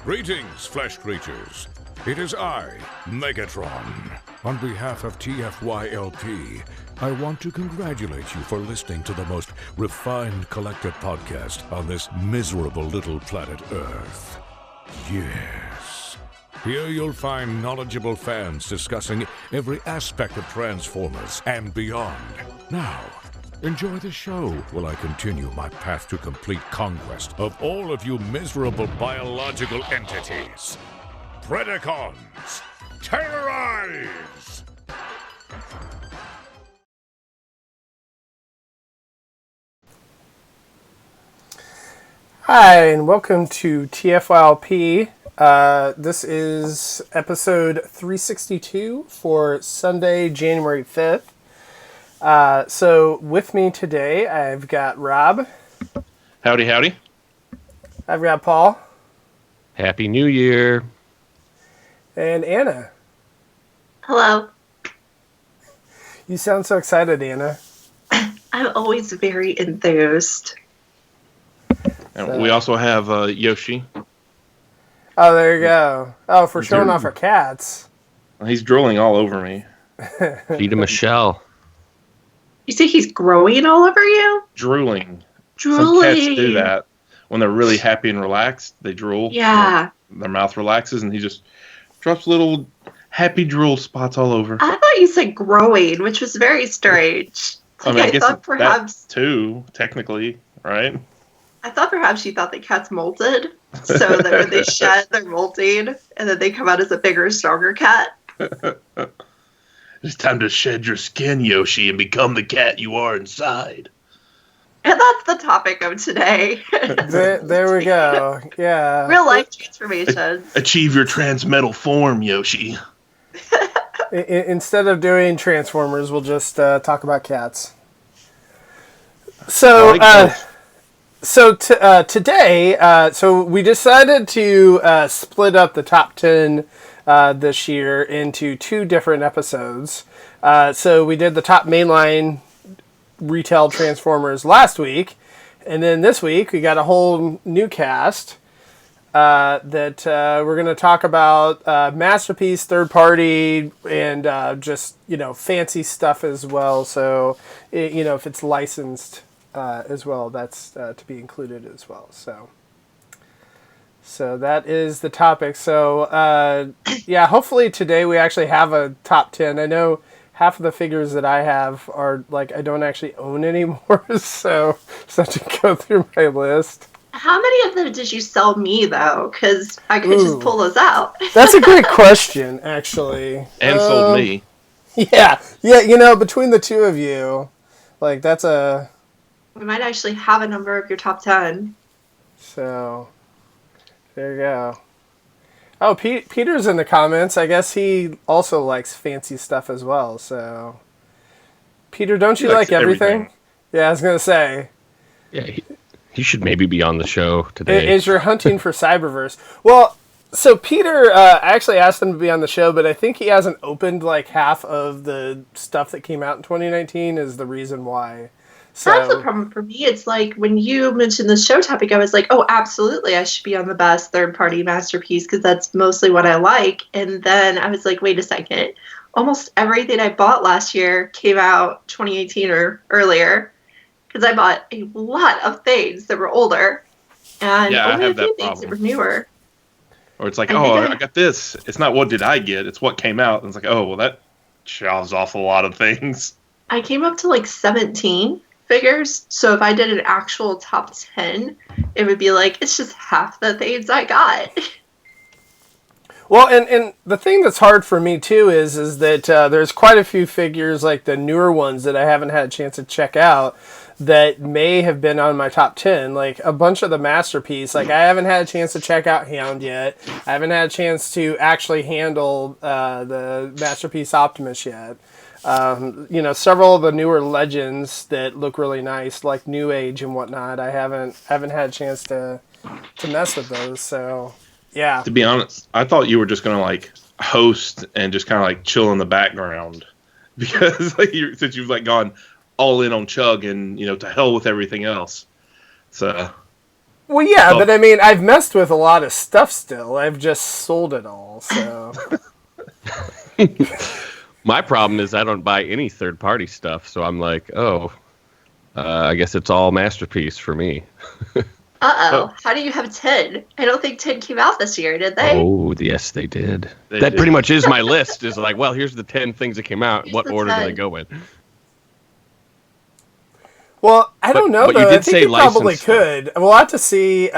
Greetings, flesh creatures. It is I, Megatron. On behalf of TFYLP, I want to congratulate you for listening to the most refined collected podcast on this miserable little planet Earth. Yes. Here you'll find knowledgeable fans discussing every aspect of Transformers and beyond. Now, enjoy the show while I continue my path to complete conquest of all of you miserable biological entities. Predacons, terrorize! Hi, and welcome to TFYLP. This is episode 362 for Sunday, January 5th. So with me today, I've got Rob. Howdy, howdy. I've got Paul. Happy New Year. And Anna. Hello. You sound so excited, Anna. I'm always very enthused. And we also have Yoshi. Oh, there you go. Oh, for showing off our cats. He's drooling all over me. Feed him a shell. You say he's growing all over you? Drooling. Drooling. Some cats do that. When they're really happy and relaxed, they drool. Yeah. Their mouth relaxes and he just drops little happy drool spots all over. I thought you said growing, which was very strange. I mean, I guess thought perhaps that too, technically, right? I thought perhaps you thought that cats molted, so that when they shed, they're molting, and then they come out as a bigger, stronger cat. It's time to shed your skin, Yoshi, and become the cat you are inside. And that's the topic of today. There we go. Yeah. Real life transformations. Achieve your transmetal form, Yoshi. Instead of doing Transformers, we'll just talk about cats. So, today, so we decided to split up the top 10 this year into two different episodes. So we did the top mainline retail Transformers last week, and then this week we got a whole new cast that we're going to talk about Masterpiece, third party, and just, fancy stuff as well. So, if it's licensed as well, that's to be included as well. So that is the topic. So, hopefully today we actually have a top 10. I know half of the figures that I have are, I don't actually own anymore, so I have to go through my list. How many of them did you sell me, though? Because I could just pull those out. That's a great question, actually. And sold me. Yeah, between the two of you, that's a... We might actually have a number of your top 10. So, there you go. Oh, Peter's in the comments. I guess he also likes fancy stuff as well. So, Peter, don't you like everything? Yeah, I was going to say. Yeah, he should maybe be on the show today. Is you're hunting for Cyberverse. Well, so Peter, I actually asked him to be on the show, but I think he hasn't opened half of the stuff that came out in 2019 is the reason why. So, that's the problem for me. It's when you mentioned the show topic, I was like, oh, absolutely, I should be on the best third-party masterpiece because that's mostly what I like. And then I was like, wait a second. Almost everything I bought last year came out 2018 or earlier because I bought a lot of things that were older and only a few things that were newer. Or it's I got this. It's not what did I get, it's what came out. And it's that shaves off a lot of things. I came up to 17 figures, so if I did an actual top 10, it would be it's just half the things I got. Well, and the thing that's hard for me too is that there's quite a few figures, the newer ones that I haven't had a chance to check out that may have been on my top 10, a bunch of the Masterpiece. I haven't had a chance to check out Hound yet. I haven't had a chance to actually handle the Masterpiece Optimus yet. Several of the newer Legends that look really nice, like New Age and whatnot. I haven't had a chance to mess with those. So, yeah. To be honest, I thought you were just gonna host and just kind of chill in the background because since you've gone all in on Chug and to hell with everything else. So Well, yeah, but I mean, I've messed with a lot of stuff still. I've just sold it all, so. My problem is I don't buy any third-party stuff, so I'm like, I guess it's all Masterpiece for me. Uh-oh. How do you have 10? I don't think 10 came out this year, did they? Oh, yes, they did. That pretty much is my list. Is like, well, here's the 10 things that came out. What order did I go in? Well, I don't know, though. I think you probably stuff. could. We'll have to see,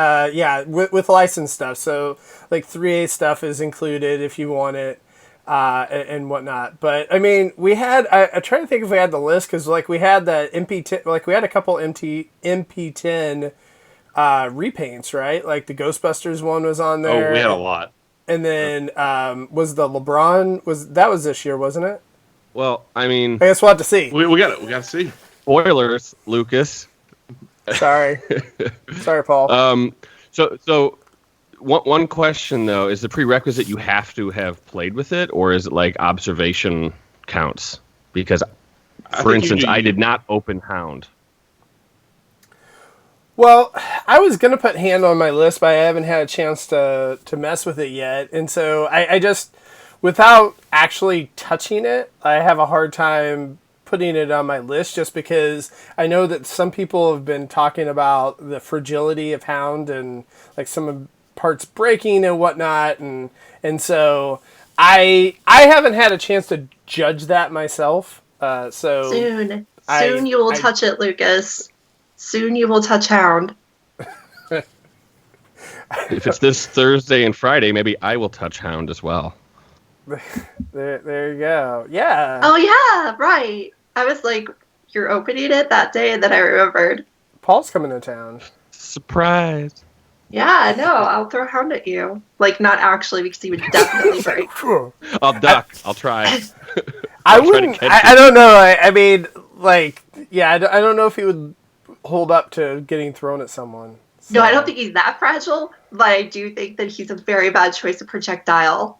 with licensed stuff. So, like, 3A stuff is included if you want it, and whatnot. But, I mean, we had, I try to think if we had the list, because, like, we had the MP10, like, we had a couple MP10 repaints, right? Like, the Ghostbusters one was on there. Oh, we had a lot. And then, was the LeBron, that was this year, wasn't it? Well, I mean... I guess we'll have to see. We got to see. Spoilers, Lucas. Sorry. Sorry, Paul. So one question, though, is the prerequisite you have to have played with it, or is it like observation counts? Because, for instance, I did not open Hound. Well, I was going to put Hand on my list, but I haven't had a chance to mess with it yet. And so I just, without actually touching it, I have a hard time putting it on my list, just because I know that some people have been talking about the fragility of Hound and like some parts breaking and whatnot, and so I haven't had a chance to judge that myself. So soon you will touch it, Lucas. Soon you will touch Hound. If it's this Thursday and Friday, maybe I will touch Hound as well. There you go. Yeah. Oh yeah, right. I was like, you're opening it that day, and then I remembered. Paul's coming to town. Surprise. Yeah, no, I'll throw Hound at you. Like, not actually, because he would definitely break. I'll duck. I'll try. I wouldn't. I don't know. I mean, like, yeah, I don't know if he would hold up to getting thrown at someone. So. No, I don't think he's that fragile, but I do think that he's a very bad choice of projectile.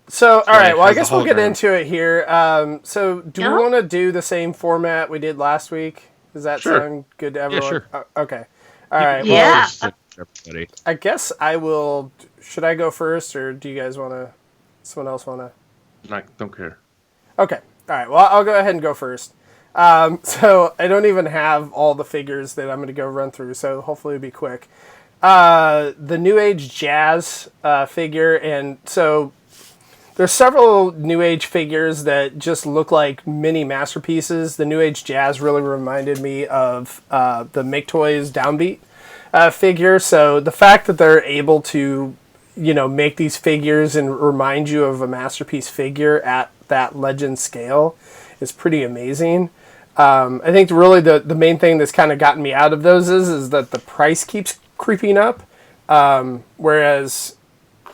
So, all right, well, I guess we'll get into it here. So, do we want to do the same format we did last week? Does that sound good to everyone? Yeah, sure. Okay. All right. Yeah. Well, I guess I will. Should I go first, or do you guys want to? Someone else want to? I don't care. Okay. All right. Well, I'll go ahead and go first. So, I don't even have all the figures that I'm going to go run through, so hopefully it'll be quick. The New Age Jazz figure, and so there's several New Age figures that just look like mini masterpieces. The New Age Jazz really reminded me of the Make Toys Downbeat figure. So the fact that they're able to, make these figures and remind you of a masterpiece figure at that legend scale is pretty amazing. I think really the main thing that's kind of gotten me out of those is that the price keeps creeping up. Whereas,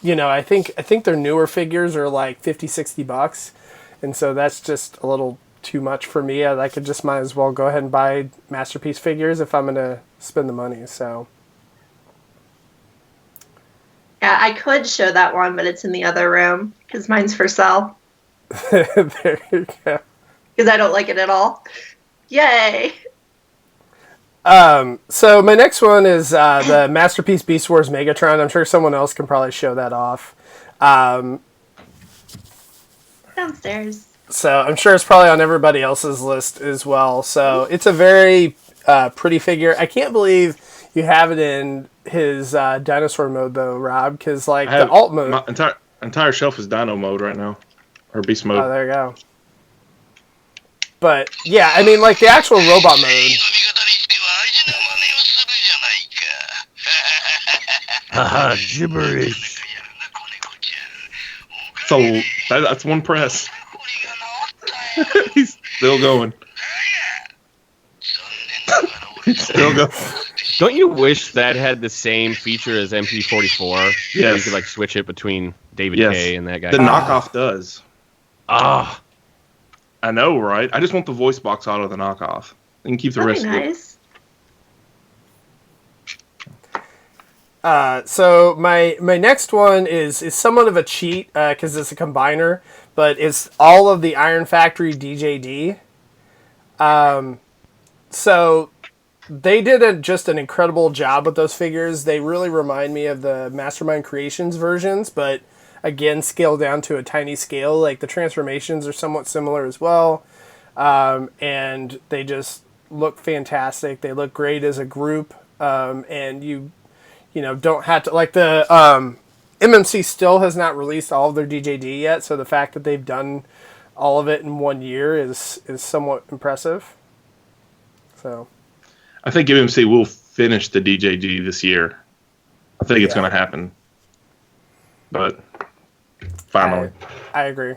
I think their newer figures are like $50-$60, and so that's just a little too much for me. I could just might as well go ahead and buy masterpiece figures if I'm gonna spend the money. So yeah, I could show that one, but it's in the other room because mine's for sale. There you go. Because I don't like it at all. Yay! So my next one is the Masterpiece Beast Wars Megatron. I'm sure someone else can probably show that off. Downstairs. So I'm sure it's probably on everybody else's list as well. So it's a very pretty figure. I can't believe you have it in his dinosaur mode though, Rob, because the alt mode. My entire shelf is dino mode right now, or beast mode. Oh, there you go. But yeah, I mean, the actual robot mode. Haha, gibberish. So that's one press. He's still going. He's still going. Don't you wish that had the same feature as MP44? Yes. You could switch it between David Yes. K and that guy. The knockoff does. Ah. I know, right? I just want the voice box out of the knockoff. And keep the rest That'd be of it. nice. So my next one is somewhat of a cheat because it's a combiner, but it's all of the Iron Factory DJD. So they did just an incredible job with those figures. They really remind me of the Mastermind Creations versions, but again, scaled down to a tiny scale. Like, the transformations are somewhat similar as well. And they just look fantastic. They look great as a group. And you don't have to, like, the MMC still has not released all of their DJD yet, so the fact that they've done all of it in 1 year is somewhat impressive. So, I think MMC will finish the DJD this year. I think it's going to happen. But finally, I agree.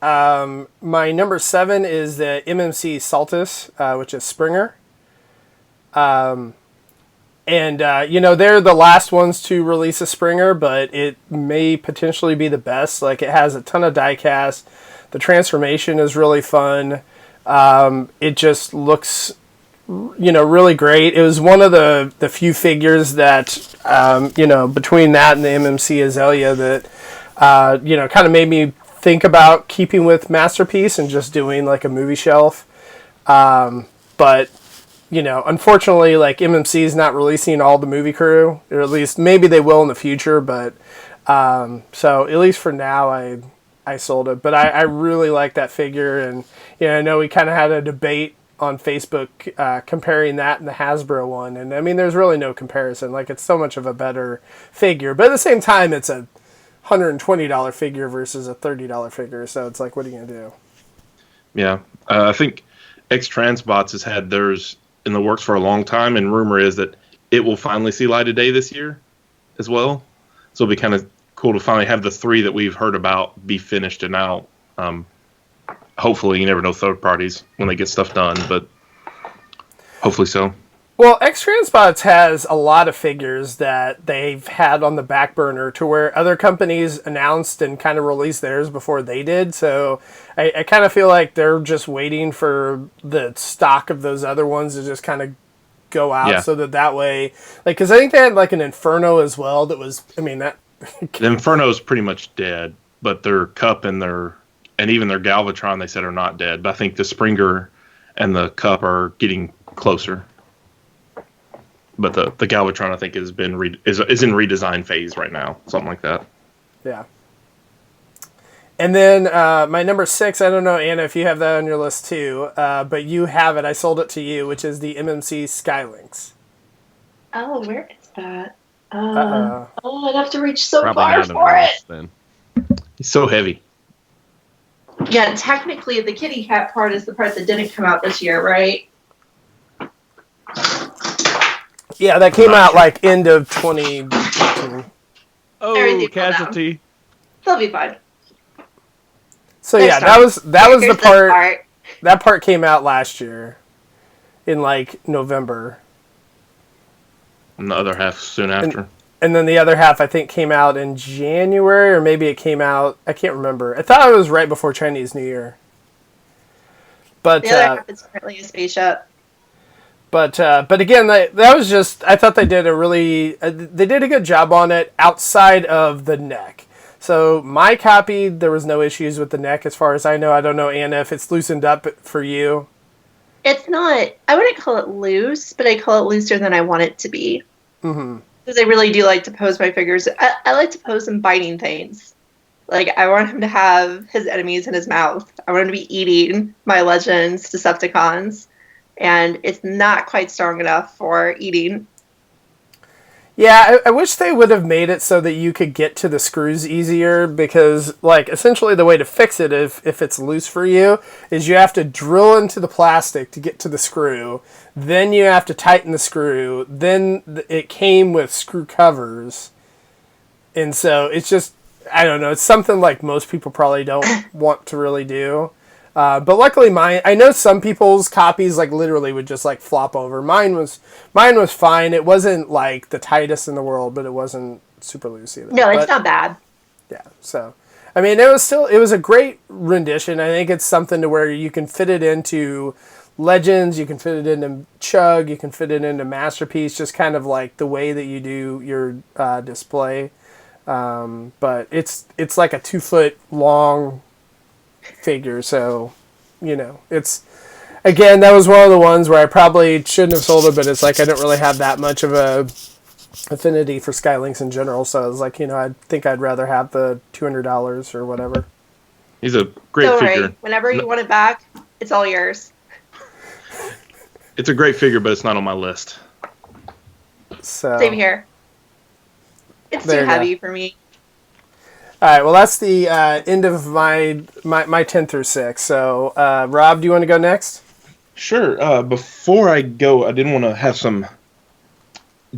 My number 7 is the MMC Saltus, which is Springer. And they're the last ones to release a Springer, but it may potentially be the best. Like, it has a ton of diecast. The transformation is really fun. It just looks, really great. It was one of the few figures that, between that and the MMC Azalea that, kind of made me think about keeping with Masterpiece and just doing like a movie shelf. But unfortunately, like, MMC is not releasing all the movie crew, or at least maybe they will in the future. But so at least for now, I sold it. But I really like that figure, and I know we kind of had a debate on Facebook comparing that and the Hasbro one, and I mean, there's really no comparison. Like, it's so much of a better figure, but at the same time, it's a $120 figure versus a $30 figure. So it's like, what are you gonna do? Yeah, I think X Transbots has had theirs in the works for a long time, and rumor is that it will finally see light of day this year as well. So it'll be kind of cool to finally have the 3 that we've heard about be finished and out. Hopefully, you never know third parties when they get stuff done, but hopefully so. Well, X Transbots has a lot of figures that they've had on the back burner to where other companies announced and kind of released theirs before they did. So I kind of feel like they're just waiting for the stock of those other ones to just kind of go out, so that way, like, because I think they had like an Inferno as well that was, I mean, that the Inferno is pretty much dead, but their Cup and even their Galvatron, they said, are not dead. But I think the Springer and the Cup are getting closer. But the Galvatron, I think, is in redesign phase right now, something like that. Yeah. And then my number 6, I don't know, Anna, if you have that on your list too, but you have it. I sold it to you, which is the MMC Skylinks. Oh, where is that? I'd have to reach so far for it. Then. He's so heavy. Yeah, technically, the kitty cat part is the part that didn't come out this year, right? Yeah, that came out like end of 2018. Oh, casualty. They'll be fine. So yeah, that was the part. That part came out last year, in like November. And the other half soon after. And then the other half, I think, came out in January, or maybe it came out. I can't remember. I thought it was right before Chinese New Year. But the other half is currently a spaceship. But again, that was just, I thought they did a good job on it outside of the neck. So my copy, there was no issues with the neck as far as I know. I don't know, Anna, if it's loosened up for you. It's not, I wouldn't call it loose, but I call it looser than I want it to be. Mm-hmm. Because I really do like to pose my figures. I like to pose them biting things. Like, I want him to have his enemies in his mouth. I want him to be eating my Legends Decepticons. And it's not quite strong enough for eating. Yeah, I wish they would have made it so that you could get to the screws easier, because, like, essentially the way to fix it, if it's loose for you, is you have to drill into the plastic to get to the screw, then you have to tighten the screw, then it came with screw covers, and so it's just, I don't know, it's something like most people probably don't want to really do. But luckily I know some people's copies like literally would just like flop over. Mine was fine. It wasn't like the tightest in the world, but it wasn't super loose either. No, it's not bad. Yeah. So, I mean, it was a great rendition. I think it's something to where you can fit it into Legends, you can fit it into Chug, you can fit it into Masterpiece, just kind of like the way that you do your display. But it's like a 2 foot long figure, so it's again, that was one of the ones where I probably shouldn't have sold it, but it's like I don't really have that much of a affinity for Skylinks in general, so I was like, I think I'd rather have the $200 or whatever. He's a great Don't figure. worry. Whenever you want it back, it's all yours. It's a great figure, but it's not on my list. So Same here. It's too heavy for me. All right, well, that's the end of my 10 through 6. So, Rob, do you want to go next? Sure. Before I go, I did want to have some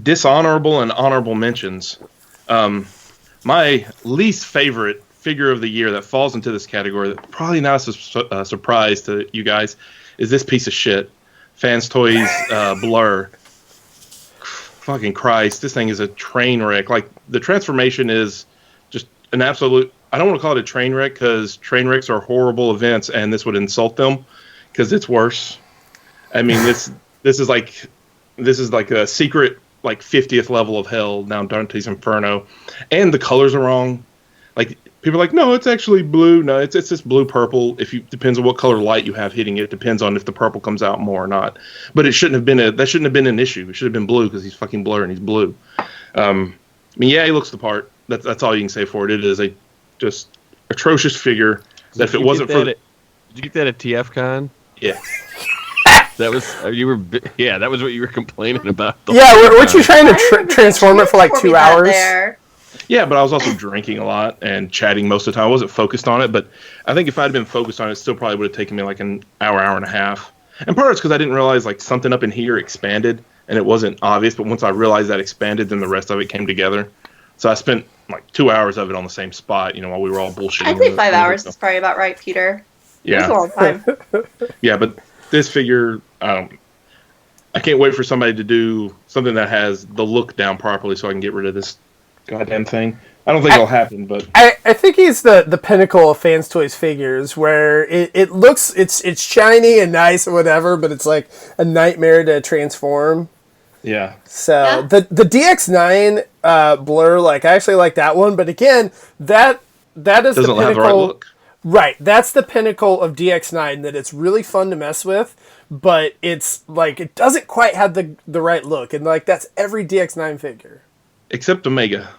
dishonorable and honorable mentions. My least favorite figure of the year that falls into this category, that probably not a surprise to you guys, is this piece of shit. Fans Toys Blur. Fucking Christ, this thing is a train wreck. Like, the transformation is just an absolute... I don't want to call it a train wreck, because train wrecks are horrible events, and this would insult them, because it's worse. I mean, this is like a secret, like, 50th level of hell down Dante's Inferno. And the colors are wrong. Like, people are like, no, it's actually blue. No, it's just blue-purple. Depends on what color light you have hitting it. It depends on if the purple comes out more or not. But that shouldn't have been an issue. It should have been blue, because he's fucking Blur and he's blue. I mean, yeah, he looks the part. That's all you can say for it. It is a just atrocious figure. That if it wasn't for... Did you get that at TFCon? Yeah. That was that was what you were complaining about. Weren't you trying to transform it for like 2 hours? Yeah, but I was also drinking a lot and chatting most of the time. I wasn't focused on it, but I think if I'd been focused on it, it still probably would have taken me like an hour and a half. And part of it's because I didn't realize like something up in here expanded, and it wasn't obvious. But once I realized that expanded, then the rest of it came together. So I spent like 2 hours of it on the same spot, while we were all bullshitting. I think 5 hours is probably about right, Peter. Yeah. It's a long time. Yeah, but this figure, I can't wait for somebody to do something that has the look down properly so I can get rid of this goddamn thing. I don't think it'll happen, but I think he's the pinnacle of Fans Toys figures, where it looks it's shiny and nice and whatever, but it's like a nightmare to transform. yeah. So the Dx9 Blur, like I actually like that one, but again, that is Doesn't the pinnacle. have the right look. Right, that's the pinnacle of DX9, that it's really fun to mess with, but it's like it doesn't quite have the right look, and like that's every DX9 figure. Except Omega.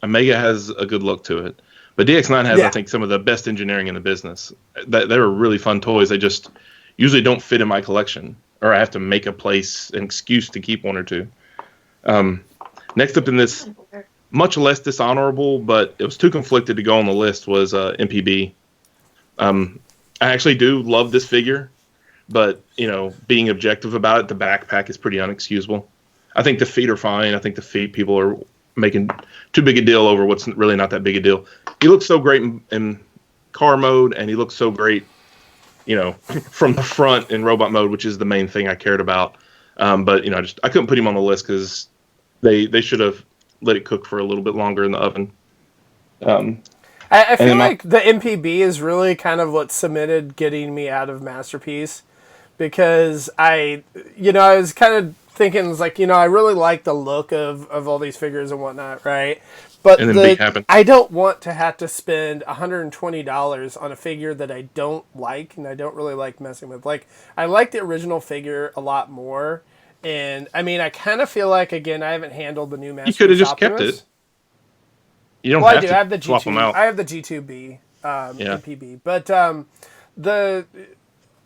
Omega has a good look to it. But DX9 has, I think, some of the best engineering in the business. They're really fun toys. They just usually don't fit in my collection, or I have to make an excuse to keep one or two. Next up in this, much less dishonorable, but it was too conflicted to go on the list, was MPB. I actually do love this figure, but, being objective about it, the backpack is pretty unexcusable. I think the feet are fine. I think the feet, people are making too big a deal over what's really not that big a deal. He looks so great in car mode, and he looks so great, from the front in robot mode, which is the main thing I cared about. But, I couldn't put him on the list because they should have let it cook for a little bit longer in the oven. I feel like the MPB is really kind of what cemented getting me out of Masterpiece, because I was kind of thinking, it's like, I really like the look of all these figures and whatnot, right? But I don't want to have to spend $120 on a figure that I don't like and I don't really like messing with. Like, I like the original figure a lot more. And, I mean, I kind of feel like, again, I haven't handled the new Masterpiece. You could have just kept it. You don't have to I have the swap them out. I have the G2B MPB. But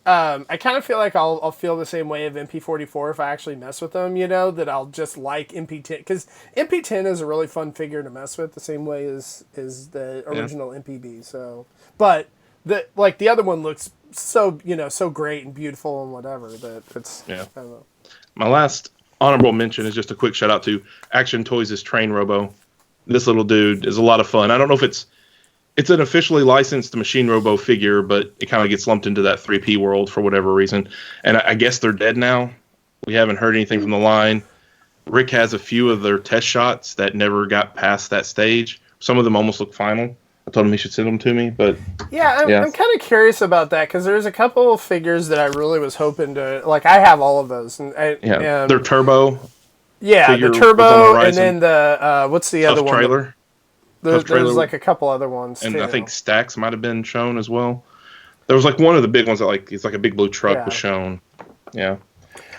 I kind of feel like I'll feel the same way of MP44 if I actually mess with them, that I'll just like MP10. Because MP10 is a really fun figure to mess with, the same way as the original MPB. So, but the other one looks so, so great and beautiful and whatever that it's, I don't know. My last honorable mention is just a quick shout out to Action Toys' Train Robo. This little dude is a lot of fun. I don't know if it's an officially licensed Machine Robo figure, but it kind of gets lumped into that 3P world for whatever reason. And I guess they're dead now. We haven't heard anything from the line. Rick has a few of their test shots that never got past that stage. Some of them almost look final. I told him he should send them to me, but I'm kind of curious about that, because there's a couple of figures that I really was hoping to, like, I have all of those, and their Turbo. Yeah, the Turbo, and then the what's the other one? Trailer. There's like a couple other ones, and too. I think Stacks might have been shown as well. There was like one of the big ones that like it's like a big blue truck Yeah. was shown. Yeah.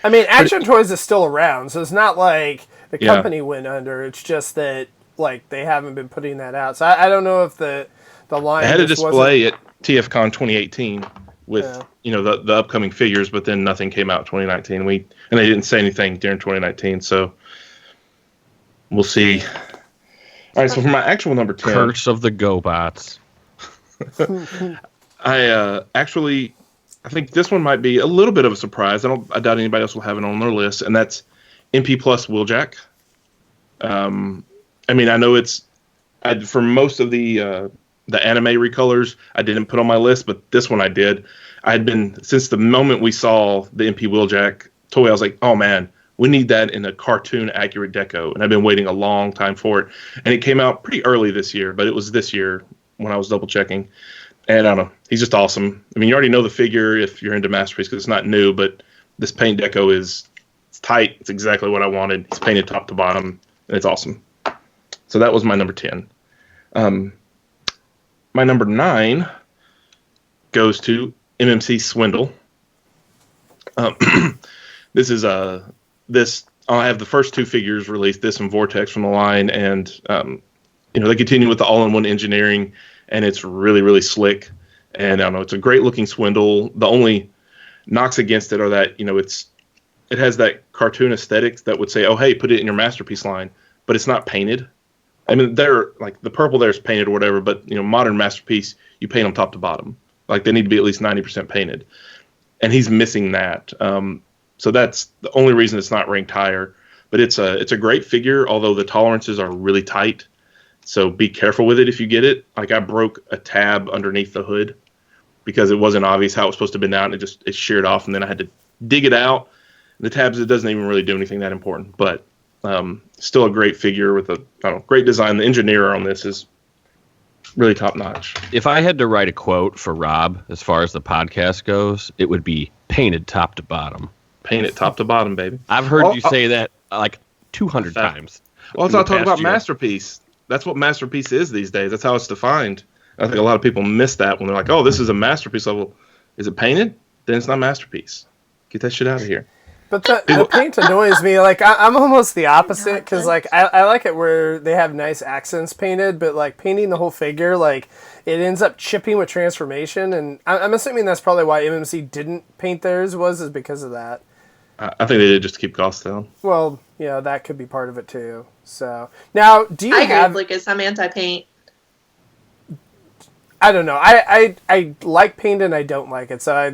I mean, Action Toys is still around, so it's not like the Yeah. company went under. It's just that like they haven't been putting that out. So I don't know if the line They had a just display at TFCon 2018 with Yeah. you know the upcoming figures, but then nothing came out in 2019. And they didn't say anything during 2019, so we'll see. All right, so for my actual number 10, Curse of the GoBots. I think this one might be a little bit of a surprise. I doubt anybody else will have it on their list, and that's MP Plus Wheeljack. I mean, I know for most of the anime recolors, I didn't put on my list, but this one I did. I had been, since the moment we saw the MP Wheeljack toy, I was like, oh man, we need that in a cartoon accurate deco. And I've been waiting a long time for it. And it came out pretty early this year, but it was this year when I was double checking. And I don't know, he's just awesome. I mean, you already know the figure if you're into Masterpiece because it's not new, but this paint deco it's tight. It's exactly what I wanted. He's painted top to bottom, and it's awesome. So that was my number 10. My number 9 goes to MMC Swindell. This is I have the first 2 figures released, this and Vortex from the line, and they continue with the all-in-one engineering, and it's really, really slick. And I don't know, it's a great looking Swindell. The only knocks against it are that it has that cartoon aesthetics that would say, oh hey, put it in your Masterpiece line, but it's not painted. I mean, they're like the purple there's painted or whatever, but modern Masterpiece, you paint them top to bottom. Like they need to be at least 90% painted, and he's missing that. So that's the only reason it's not ranked higher. But it's a great figure, although the tolerances are really tight. So be careful with it if you get it. Like I broke a tab underneath the hood because it wasn't obvious how it was supposed to have been out, and it sheared off, and then I had to dig it out. The tabs, it doesn't even really do anything that important, but still a great figure with a great design. The engineer on this is really top notch. If I had to write a quote for Rob as far as the podcast goes, it would be painted top to bottom. Paint it top to bottom, baby. I've heard you say that like 200 times. Well, let's not talk about Masterpiece. That's what Masterpiece is these days. That's how it's defined. I think a lot of people miss that when they're like, oh, this is a Masterpiece level. Is it painted? Then it's not Masterpiece. Get that shit out of here. But the paint annoys me. Like I'm almost the opposite because like I like it where they have nice accents painted, but like painting the whole figure, like it ends up chipping with transformation, and I'm assuming that's probably why MMC didn't paint theirs is because of that. I think they did just to keep costs down. Well, yeah, that could be part of it too. So now, do you have? agree with Lucas. I'm anti-paint. I don't know. I like paint and I don't like it, so I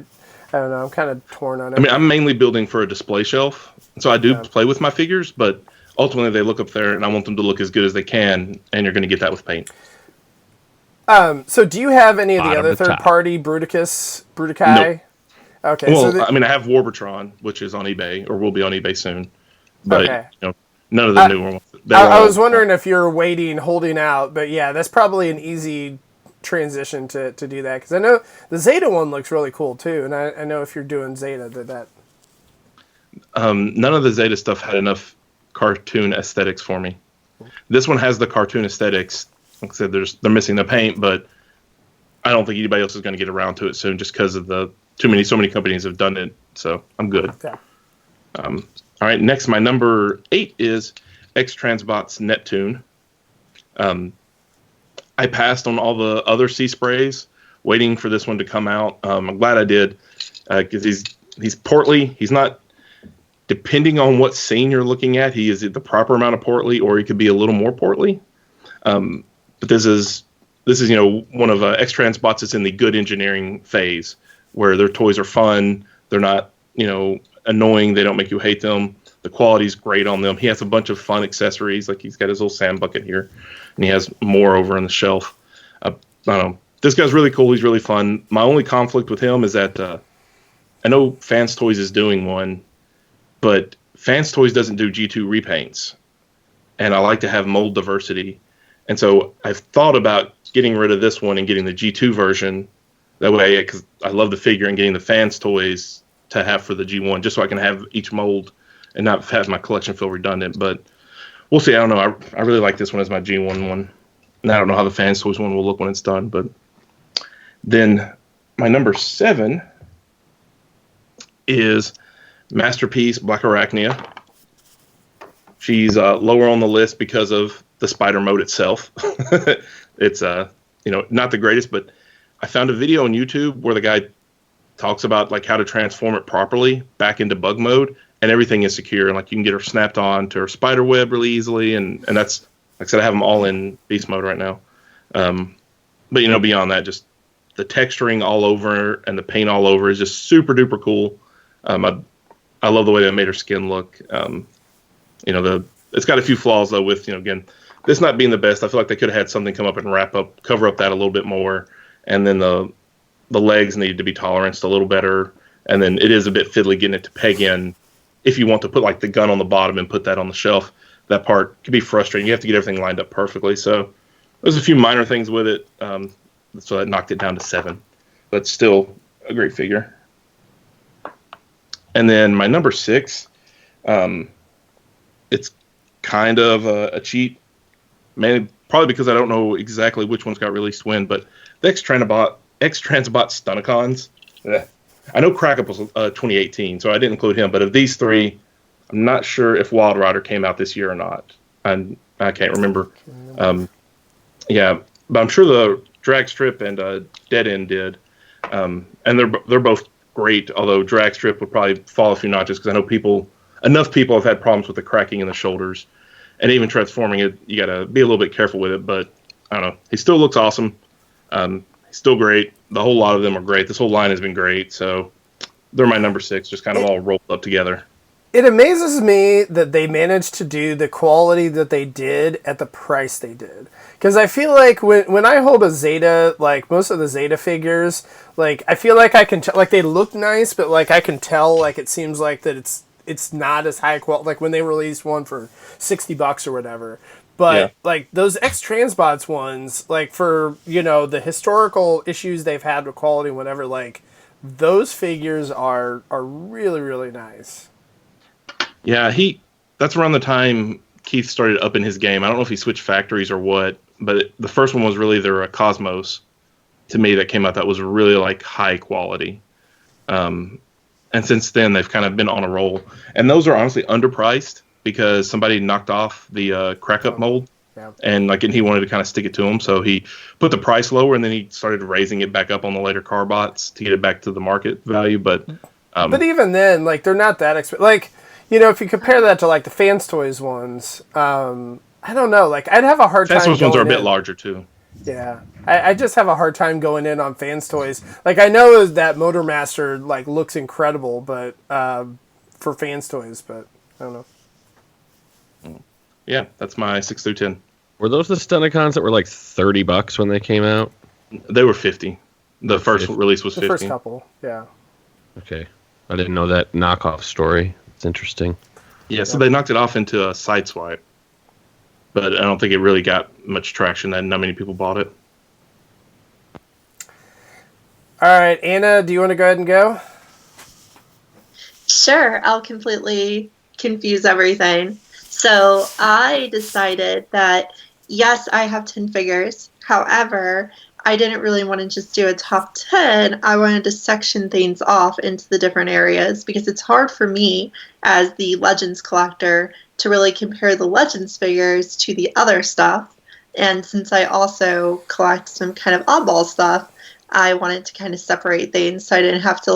don't know. I'm kind of torn on it. I mean, I'm mainly building for a display shelf, so I do play with my figures, but ultimately they look up there, and I want them to look as good as they can, and you're going to get that with paint. So do you have any of the other third-party Bruticus? Nope. Okay. Well, so I mean, I have Warbertron, which is on eBay, or will be on eBay soon, but okay. None of the newer ones. I was wondering if you're holding out, but yeah, that's probably an easy transition to do that, because I know the Zeta one looks really cool too, and I know if you're doing Zeta that none of the Zeta stuff had enough cartoon aesthetics for me. This one has the cartoon aesthetics. Like I said, they're missing the paint, but I don't think anybody else is going to get around to it soon, just because of so many companies have done it. So I'm good. Yeah. All right, next, my number 8 is X-Transbot's Neptune. I passed on all the other sea sprays, waiting for this one to come out. I'm glad I did, because he's portly. He's not, depending on what scene you're looking at, he is the proper amount of portly, or he could be a little more portly. But this is one of X-Transbots that's in the good engineering phase, where their toys are fun. They're not annoying. They don't make you hate them. The quality's great on them. He has a bunch of fun accessories, like he's got his little sand bucket here, and he has more over on the shelf. I don't know. This guy's really cool. He's really fun. My only conflict with him is that I know Fans Toys is doing one, but Fans Toys doesn't do G2 repaints, and I like to have mold diversity. And so I've thought about getting rid of this one and getting the G2 version. That way, because I love the figure, and getting the Fans Toys to have for the G1, just so I can have each mold and not have my collection feel redundant. But we'll see. I don't know. I really like this one as my G1 one. And I don't know how the Fans Toys one will look when it's done. But then my number 7 is Masterpiece Black Arachnia. She's lower on the list because of the spider mode itself. It's not the greatest, but I found a video on YouTube where the guy talks about like how to transform it properly back into bug mode, and everything is secure, and like you can get her snapped on to her spider web really easily, and that's, like I said, I have them all in beast mode right now. But beyond that, just the texturing all over and the paint all over is just super duper cool. I love the way they made her skin look. It's got a few flaws though with, again, this not being the best. I feel like they could have had something come up and cover up that a little bit more. And then the legs needed to be toleranced a little better. And then it is a bit fiddly getting it to peg in. If you want to put like the gun on the bottom and put that on the shelf, that part can be frustrating. You have to get everything lined up perfectly. So there's a few minor things with it. So that knocked it down to 7, but still a great figure. And then my number 6, it's kind of a cheat, mainly probably because I don't know exactly which ones got released when, but the X-Transbot Stunticons. I know Crack-Up was 2018, so I didn't include him, but of these 3, I'm not sure if Wild Rider came out this year or not. I can't remember. Yeah, but I'm sure the Drag Strip and Dead End did. And they're both great, although Drag Strip would probably fall a few notches because I know enough people have had problems with the cracking in the shoulders. And even transforming it, you got to be a little bit careful with it. But I don't know. He still looks awesome. He's still great. The whole lot of them are great. This whole line has been great. So they're my number 6, just kind of all rolled up together. It amazes me that they managed to do the quality that they did at the price they did. Because I feel like when I hold a Zeta, like most of the Zeta figures, like I feel like I can tell, like they look nice, but like I can tell, like it seems like that it's not as high quality. Like when they released one for $60 or whatever. But like those X-Transbots ones, like for the historical issues they've had with quality, whatever, like those figures are really, really nice. Yeah, that's around the time Keith started upping his game. I don't know if he switched factories or what, but the first one was really their Cosmos to me that came out that was really like high quality. And since then they've kind of been on a roll. And those are honestly underpriced because somebody knocked off the crack-up mold. Yeah. And he wanted to kind of stick it to him, so he put the price lower, and then he started raising it back up on the later Carbots to get it back to the market value. But even then, like they're not that expensive. Like if you compare that to like the Fans Toys ones, I don't know. Like I'd have a hard time. Fans Toys ones are a bit larger too. Yeah, I just have a hard time going in on Fans Toys. Like I know that Motormaster like looks incredible, but for Fans Toys, but I don't know. Yeah, that's my 6 through 10. Were those the Stunticons that were like $30 when they came out? They were 50. The first release was 50. The first couple, yeah. Okay, I didn't know that knockoff story. It's interesting. Yeah, so they knocked it off into a Sideswipe, but I don't think it really got much traction. That not many people bought it. All right, Anna, do you want to go ahead and go? Sure, I'll completely confuse everything. So I decided that, yes, I have 10 figures. However, I didn't really want to just do a top 10. I wanted to section things off into the different areas because it's hard for me as the Legends collector to really compare the Legends figures to the other stuff. And since I also collect some kind of oddball stuff, I wanted to kind of separate things so I didn't have to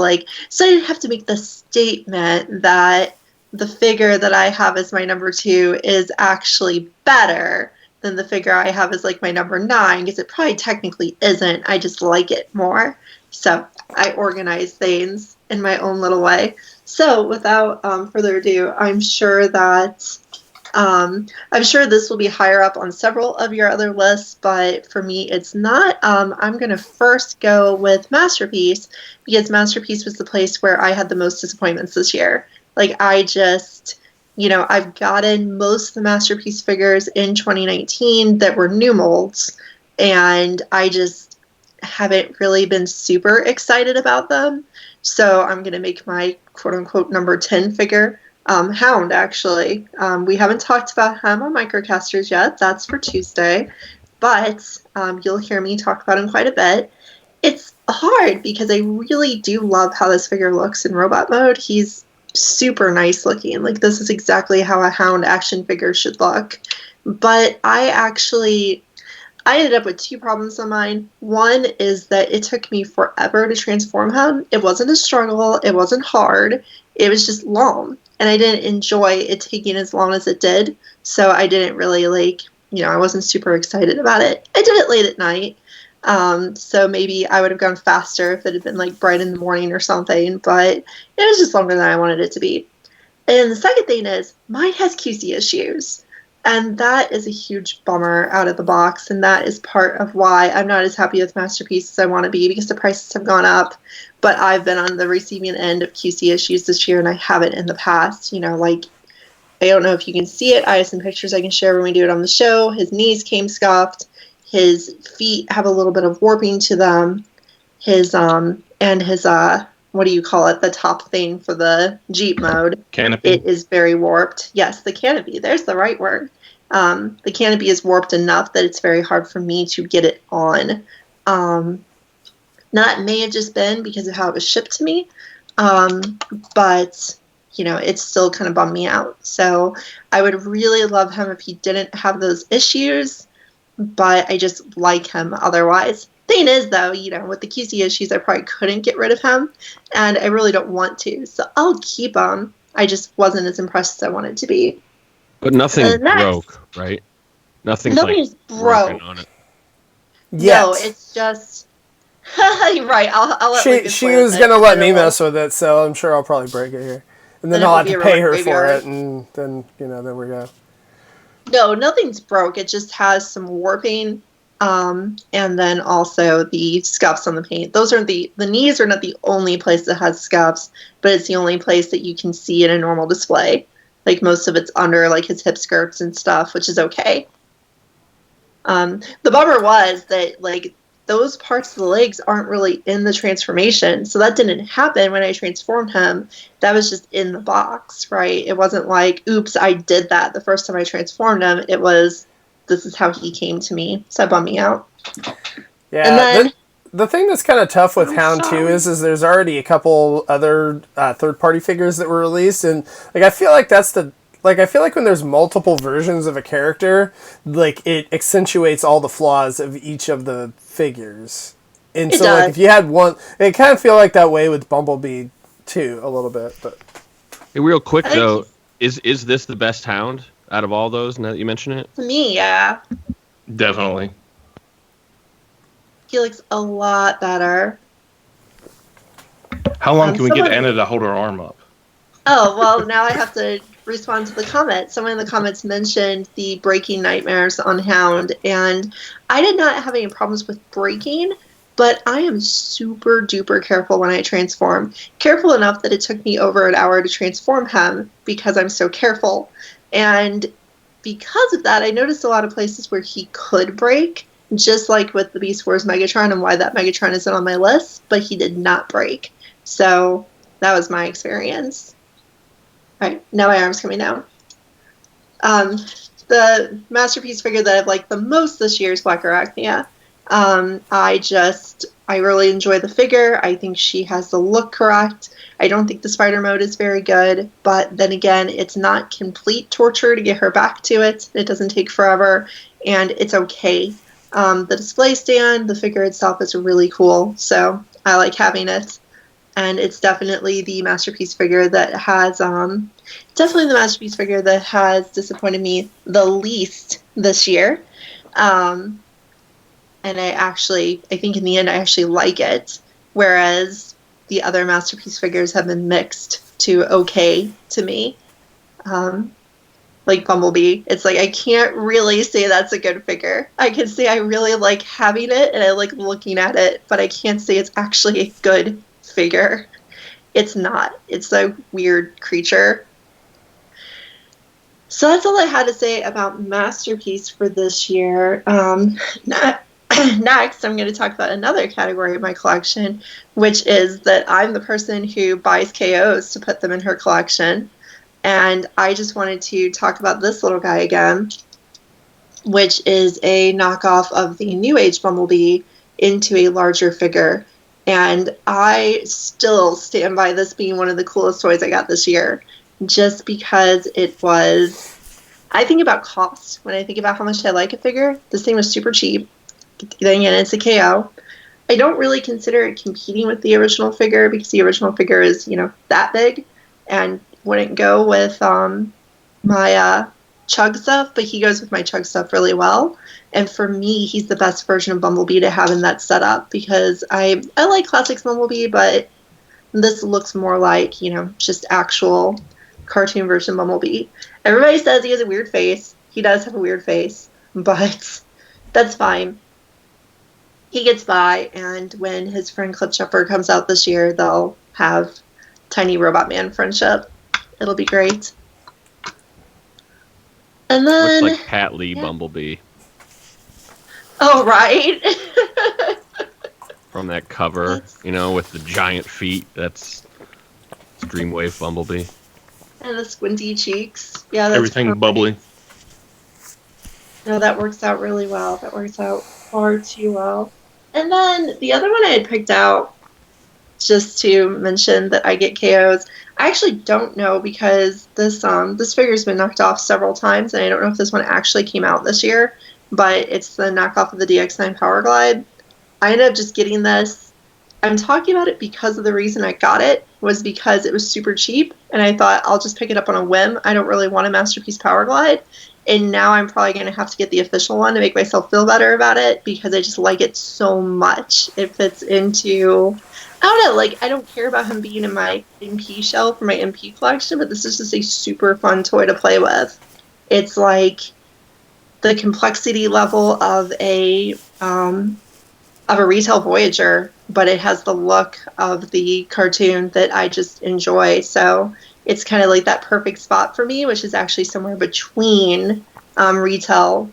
make the statement that the figure that I have as my number 2 is actually better than the figure I have as like my number 9, because it probably technically isn't. I just like it more. So I organize things in my own little way. So without further ado, I'm sure this will be higher up on several of your other lists, but for me it's not. I'm going to first go with Masterpiece, because Masterpiece was the place where I had the most disappointments this year. Like, I just, I've gotten most of the Masterpiece figures in 2019 that were new molds, and I just haven't really been super excited about them. So I'm going to make my quote-unquote number 10 figure Hound, actually. We haven't talked about him on Microcasters yet. That's for Tuesday. But you'll hear me talk about him quite a bit. It's hard because I really do love how this figure looks in robot mode. He's super nice looking. Like, this is exactly how a Hound action figure should look. But I ended up with two problems on mine. One is that it took me forever to transform him. It wasn't a struggle. It wasn't hard. It was just long. And I didn't enjoy it taking as long as it did. So I didn't really I wasn't super excited about it. I did it late at night. So maybe I would have gone faster if it had been like bright in the morning or something. But it was just longer than I wanted it to be. And the second thing is, mine has QC issues. And that is a huge bummer out of the box. And that is part of why I'm not as happy with Masterpiece as I want to be, because the prices have gone up. But I've been on the receiving end of QC issues this year, and I haven't in the past. I don't know if you can see it. I have some pictures I can share when we do it on the show. His knees came scuffed. His feet have a little bit of warping to them. His what do you call it? The top thing for the Jeep mode. Canopy. It is very warped. Yes, the canopy. There's the right word. The canopy is warped enough that it's very hard for me to get it on. Now, that may have just been because of how it was shipped to me. But, it still kind of bummed me out. So I would really love him if he didn't have those issues. But I just like him otherwise. Thing is, though, with the QC issues, I probably couldn't get rid of him. And I really don't want to. So I'll keep him. I just wasn't as impressed as I wanted to be. But nothing broke, right? Nothing's broke on it. Yes. No, it's just... right, I'll let Lincoln She play was with going to it. let me mess with it, so I'm sure I'll probably break it here. And then I'll have to pay her for it, and then, then we go. No, nothing's broke. It just has some warping, and then also the scuffs on the paint. Those are the knees are not the only place that has scuffs, but it's the only place that you can see in a normal display. Like, most of it's under, like, his hip skirts and stuff, which is okay. The bummer was that, like, those parts of the legs aren't really in the transformation. So that didn't happen when I transformed him. That was just in the box, right? It wasn't like, oops, I did that the first time I transformed him. It was, this is how he came to me. So that bummed me out. Yeah, and then, the thing that's kind of tough with Hound too is there's already a couple other third-party figures that were released, and I feel like I feel like when there's multiple versions of a character, like, it accentuates all the flaws of each of the figures. And so, like, if you had one, it kind of feel like that way with Bumblebee too, a little bit. But hey, real quick though, is this the best Hound out of all those? Now that you mention it, to me, yeah, Definitely. he looks a lot better. How long can we get Anna to hold her arm up? Oh, well, now I have to respond to the comments. Someone in the comments mentioned the breaking nightmares on Hound, and I did not have any problems with breaking, but I am super duper careful when I transform. Careful enough that it took me over an hour to transform him because I'm so careful. And because of that, I noticed a lot of places where he could break, just like with the Beast Wars Megatron, and why that Megatron isn't on my list, but he did not break. So that was my experience. All right, now my arm's coming down. The Masterpiece figure that I've liked the most this year is Black Arachnia. I really enjoy the figure. I think she has the look correct. I don't think the spider mode is very good, but then again, it's not complete torture to get her back to it. It doesn't take forever, and it's okay. The display stand, the figure itself is really cool, so I like having it. And it's definitely the Masterpiece figure that has, disappointed me the least this year. And I think in the end I actually like it. Whereas the other Masterpiece figures have been mixed to okay to me. Like Bumblebee, it's like I can't really say that's a good figure. I can say I really like having it and I like looking at it, but I can't say it's actually a good figure. It's not. It's a weird creature. So that's all I had to say about Masterpiece for this year. Next, I'm going to talk about another category of my collection, which is that I'm the person who buys KOs to put them in her collection. And I just wanted to talk about this little guy again, which is a knockoff of the New Age Bumblebee into a larger figure. And I still stand by this being one of the coolest toys I got this year, just because it was... I think about cost when I think about how much I like a figure. This thing was super cheap. Then again, it's a KO. I don't really consider it competing with the original figure because the original figure is, that big and wouldn't go with my Chug stuff, but he goes with my Chug stuff really well. And for me, he's the best version of Bumblebee to have in that setup because I like Classics Bumblebee, but this looks more like, just actual cartoon version Bumblebee. Everybody says he has a weird face. He does have a weird face, but that's fine. He gets by, and when his friend Clip Shepherd comes out this year, they'll have Tiny Robot Man friendship. It'll be great. And then... Looks like Pat Lee Bumblebee. Oh, right. From that cover, with the giant feet. That's Dreamwave Bumblebee. And the squinty cheeks. Yeah, that's everything perfect. bubbly. No, that works out really well. That works out far too well. And then the other one I had picked out, just to mention that I get KOs, I actually don't know because this figure's been knocked off several times, and I don't know if this one actually came out this year, but it's the knockoff of the Dx9 Power Glide. I ended up just getting this. I'm talking about it because of the reason I got it was because it was super cheap, and I thought I'll just pick it up on a whim. I don't really want a Masterpiece Power Glide, and now I'm probably going to have to get the official one to make myself feel better about it because I just like it so much. It fits into... I don't know, I don't care about him being in my MP shelf or my MP collection, but this is just a super fun toy to play with. It's like the complexity level of a retail Voyager, but it has the look of the cartoon that I just enjoy. So it's kind of like that perfect spot for me, which is actually somewhere between retail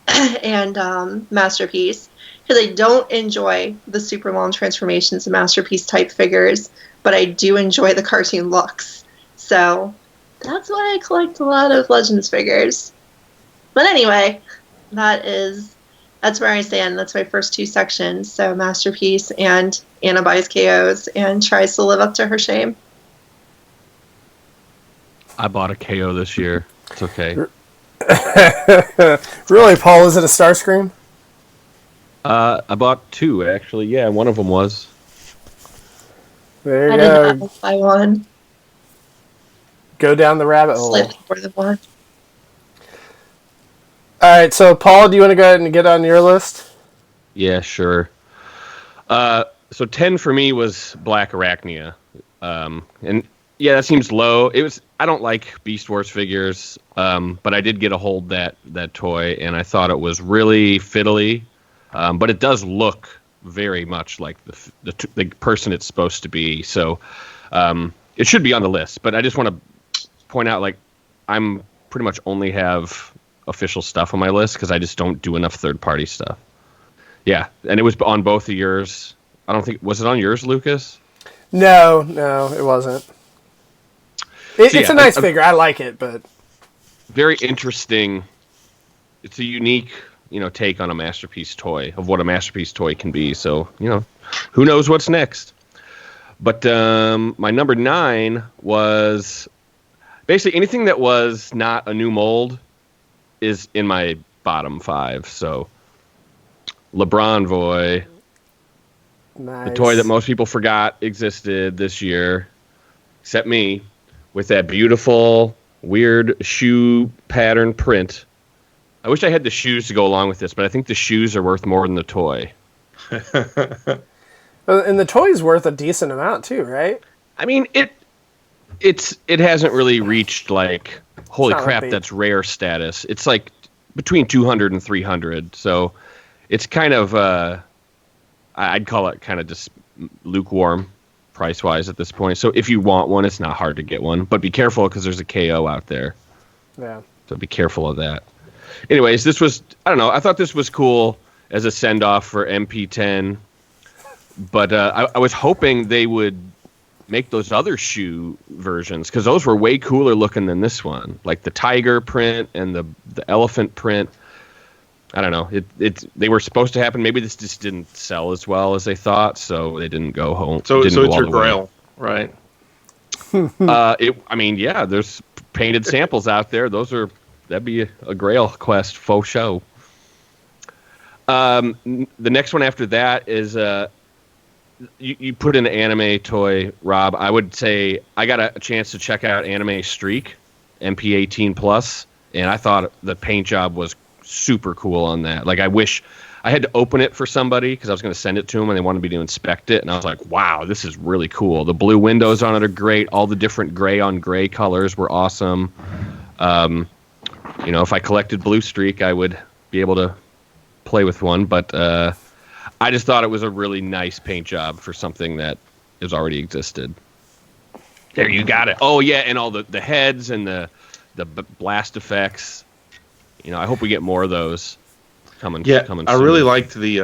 and Masterpiece. Because I don't enjoy the super long transformations of Masterpiece type figures, but I do enjoy the cartoon looks. So that's why I collect a lot of Legends figures. But anyway, that's where I stand. That's my first two sections. So Masterpiece, and Anna buys KOs and tries to live up to her shame. I bought a KO this year. It's okay. Really, Paul? Is it a Starscream? I bought two, actually. Yeah, one of them was. There you I go. did not buy one. Go down the rabbit hole. Slightly more than one. All right, so Paul, do you want to go ahead and get on your list? Yeah, sure. So 10 for me was Black Arachnia. And yeah, that seems low. I don't like Beast Wars figures, but I did get a hold that toy, and I thought it was really fiddly. But it does look very much like the person it's supposed to be. So it should be on the list. But I just want to point out, I'm pretty much only have official stuff on my list because I just don't do enough third-party stuff. Yeah, and it was on both of yours. I don't think... Was it on yours, Lucas? No, it wasn't. It's a nice figure. I like it, but... Very interesting. It's a unique... take on a Masterpiece toy, of what a Masterpiece toy can be. So, who knows what's next. But my number 9 was basically anything that was not a new mold is in my bottom 5. So, LeBron Boy, nice. The toy that most people forgot existed this year, except me, with that beautiful, weird shoe pattern print. I wish I had the shoes to go along with this, but I think the shoes are worth more than the toy. And the toy's worth a decent amount too, right? I mean, it hasn't really reached holy crap, that's rare status. It's between 200 and 300, so it's kind of I'd call it kind of just lukewarm price-wise at this point. So if you want one, it's not hard to get one, but be careful because there's a KO out there. Yeah. So be careful of that. Anyways, this was, I don't know, I thought this was cool as a send-off for MP10, but I was hoping they would make those other shoe versions, because those were way cooler looking than this one. Like the tiger print and the elephant print. I don't know. They were supposed to happen. Maybe this just didn't sell as well as they thought, so they didn't go home. So it's your Grail, right? Yeah. There's painted samples out there. That'd be a Grail quest faux show. The next one after that is you put in an anime toy, Rob. I would say I got a chance to check out Anime Streak, MP18 Plus, and I thought the paint job was super cool on that. Like, I wish I had to open it for somebody because I was going to send it to them and they wanted me to inspect it, and I was like, wow, this is really cool. The blue windows on it are great. All the different gray on gray colors were awesome. If I collected Blue Streak, I would be able to play with one, but I just thought it was a really nice paint job for something that has already existed. There, you got it. Oh yeah, and all the heads and the blast effects. I hope we get more of those coming. Yeah, coming I soon. really liked the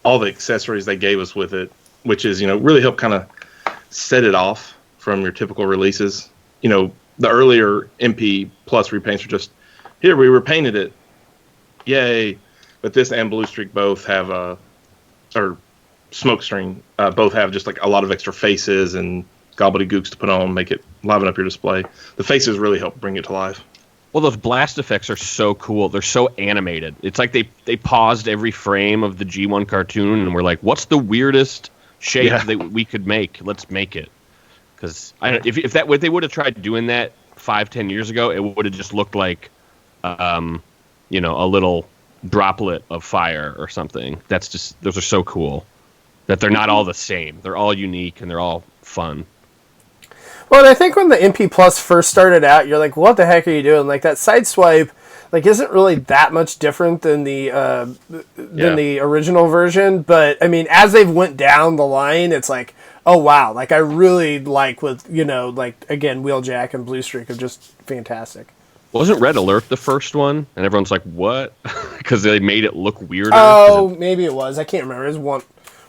all the accessories they gave us with it, which is really help kind of set it off from your typical releases. The earlier MP Plus repaints are just here, we repainted it, yay! But this and Blue Streak both have or Smokescreen both have just like a lot of extra faces and gobbledygooks to put on, make it liven up your display. The faces really help bring it to life. Well, those blast effects are so cool. They're so animated. It's like they paused every frame of the G1 cartoon and were like, what's the weirdest shape that we could make? Let's make it. Because if they would have tried doing that 5-10 years ago, it would have just looked like a little droplet of fire or something. Those are so cool that they're not all the same. They're all unique and they're all fun. Well, and I think when the MP Plus first started out, you're like, what the heck are you doing? Like, that side swipe, isn't really that much different than the original version. But, I mean, as they've went down the line, it's like, oh, wow. Like, I really like again, Wheeljack and Blue Streak are just fantastic. Wasn't Red Alert the first one? And everyone's like, what? Because they made it look weirder. Oh, maybe it was. I can't remember. It was one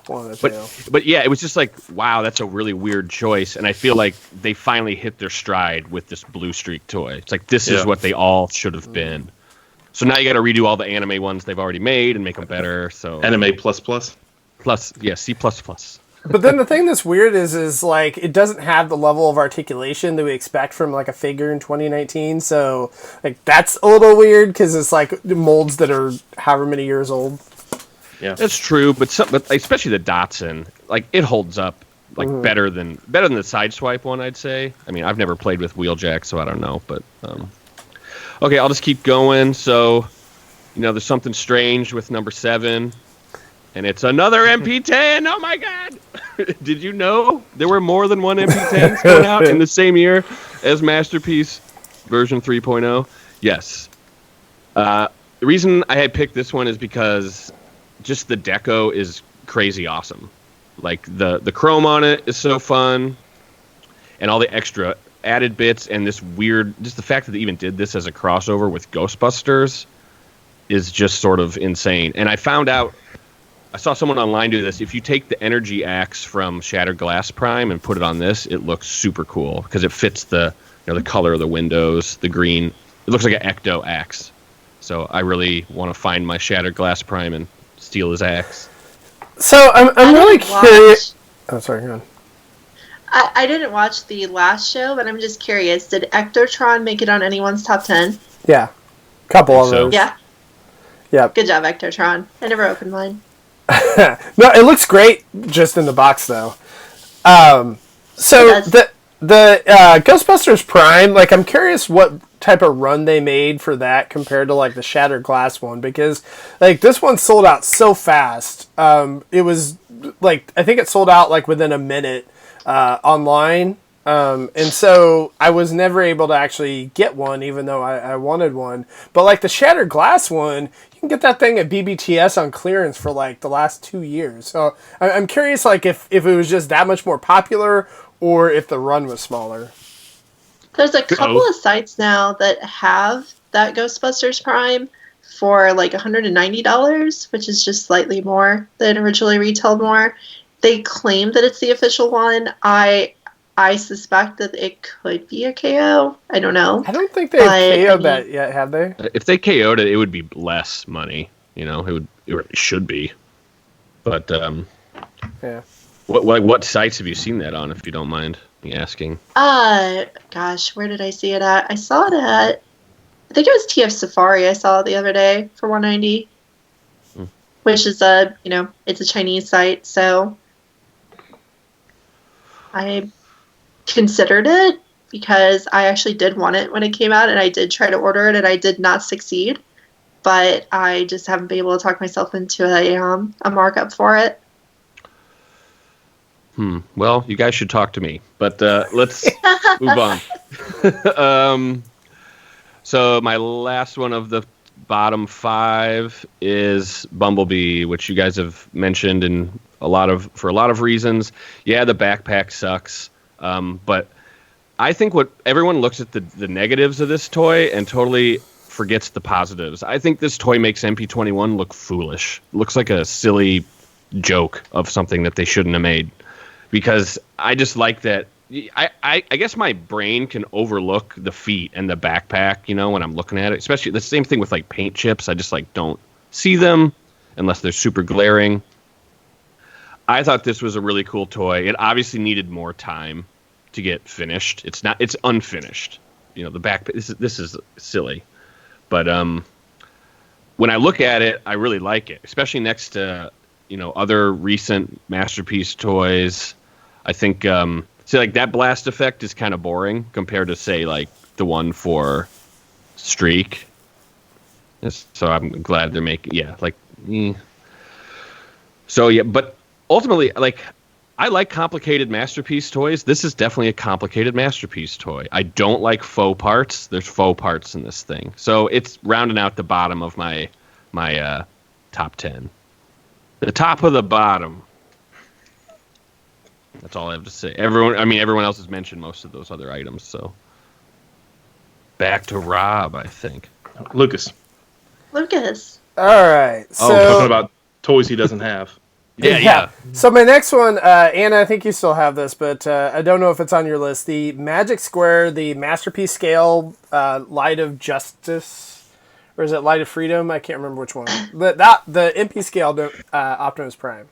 of the two. But yeah, it was just like, wow, that's a really weird choice. And I feel like they finally hit their stride with this Blue Streak toy. It's like, this is what they all should have been. So now you got to redo all the anime ones they've already made and make them better. So Anime plus plus? Plus, yeah, C++. But then the thing that's weird is like, it doesn't have the level of articulation that we expect from like a figure in 2019. So like, that's a little weird because it's like molds that are however many years old. Yeah, that's true. But especially the Datsun, like, it holds up like better than the Sideswipe one, I'd say. I mean, I've never played with Wheeljack, so I don't know. But okay, I'll just keep going. So there's something strange with number 7. And it's another MP10. Oh my God! Did you know there were more than one MP10s coming out in the same year as Masterpiece version 3.0? Yes. The reason I had picked this one is because just the deco is crazy awesome. Like the chrome on it is so fun, and all the extra added bits, and this weird, just the fact that they even did this as a crossover with Ghostbusters is just sort of insane. And I found out. I saw someone online do this. If you take the energy axe from Shattered Glass Prime and put it on this, it looks super cool because it fits the color of the windows, the green. It looks like an Ecto axe. So I really want to find my Shattered Glass Prime and steal his axe. So I'm really curious. Oh, sorry, go on. I didn't watch the last show, but I'm just curious. Did Ectotron make it on anyone's top 10? Yeah, couple of those. Yeah. Yeah. Good job, Ectotron. I never opened mine. No, it looks great just in the box though. So the Ghostbusters Prime, like, I'm curious what type of run they made for that compared to like the Shattered Glass one, because like this one sold out so fast. It was like, I think it sold out like within a minute online. And so I was never able to actually get one, even though I wanted one. But like the Shattered Glass one, you can get that thing at BBTS on clearance for like the last 2 years. So I'm curious, like if it was just that much more popular or if the run was smaller. There's a couple of sites now that have that Ghostbusters Prime for like $190, which is just slightly more than originally retailed more. They claim that it's the official one. I suspect that it could be a KO. I don't know. I don't think they've KO'd that yet, have they? If they KO'd it, it would be less money. It should be. But Yeah. what sites have you seen that on, if you don't mind me asking? Gosh, where did I see it at? I saw it at, I think it was TF Safari I saw it the other day for 190, which is it's a Chinese site, so I considered it because I actually did want it when it came out, and I did try to order it, and I did not succeed, but I just haven't been able to talk myself into a markup for it. Well, you guys should talk to me, but let's move on. So my last one of the bottom 5 is Bumblebee, which you guys have mentioned for a lot of reasons. Yeah, the backpack sucks, but I think what everyone looks at the negatives of this toy and totally forgets the positives. I think this toy makes MP21 look foolish. It looks like a silly joke of something that they shouldn't have made. Because I just like that. I guess my brain can overlook the feet and the backpack, when I'm looking at it. Especially the same thing with like paint chips. I just don't see them unless they're super glaring. I thought this was a really cool toy. It obviously needed more time to get finished. It's unfinished. The back. This is silly, but when I look at it, I really like it, especially next to other recent Masterpiece toys. I think like that blast effect is kind of boring compared to say like the one for Streak. So I'm glad they're making So yeah, but ultimately I like complicated Masterpiece toys. This is definitely a complicated Masterpiece toy. I don't like faux parts. There's faux parts in this thing. So it's rounding out the bottom of my top 10. The top of the bottom. That's all I have to say. Everyone else has mentioned most of those other items, so back to Rob, I think. Lucas. All right. So talking about toys he doesn't have. Yeah. So my next one, Anna, I think you still have this, but I don't know if it's on your list. The Magic Square, the Masterpiece Scale, Light of Justice, or is it Light of Freedom? I can't remember which one. The MP Scale Optimus Prime.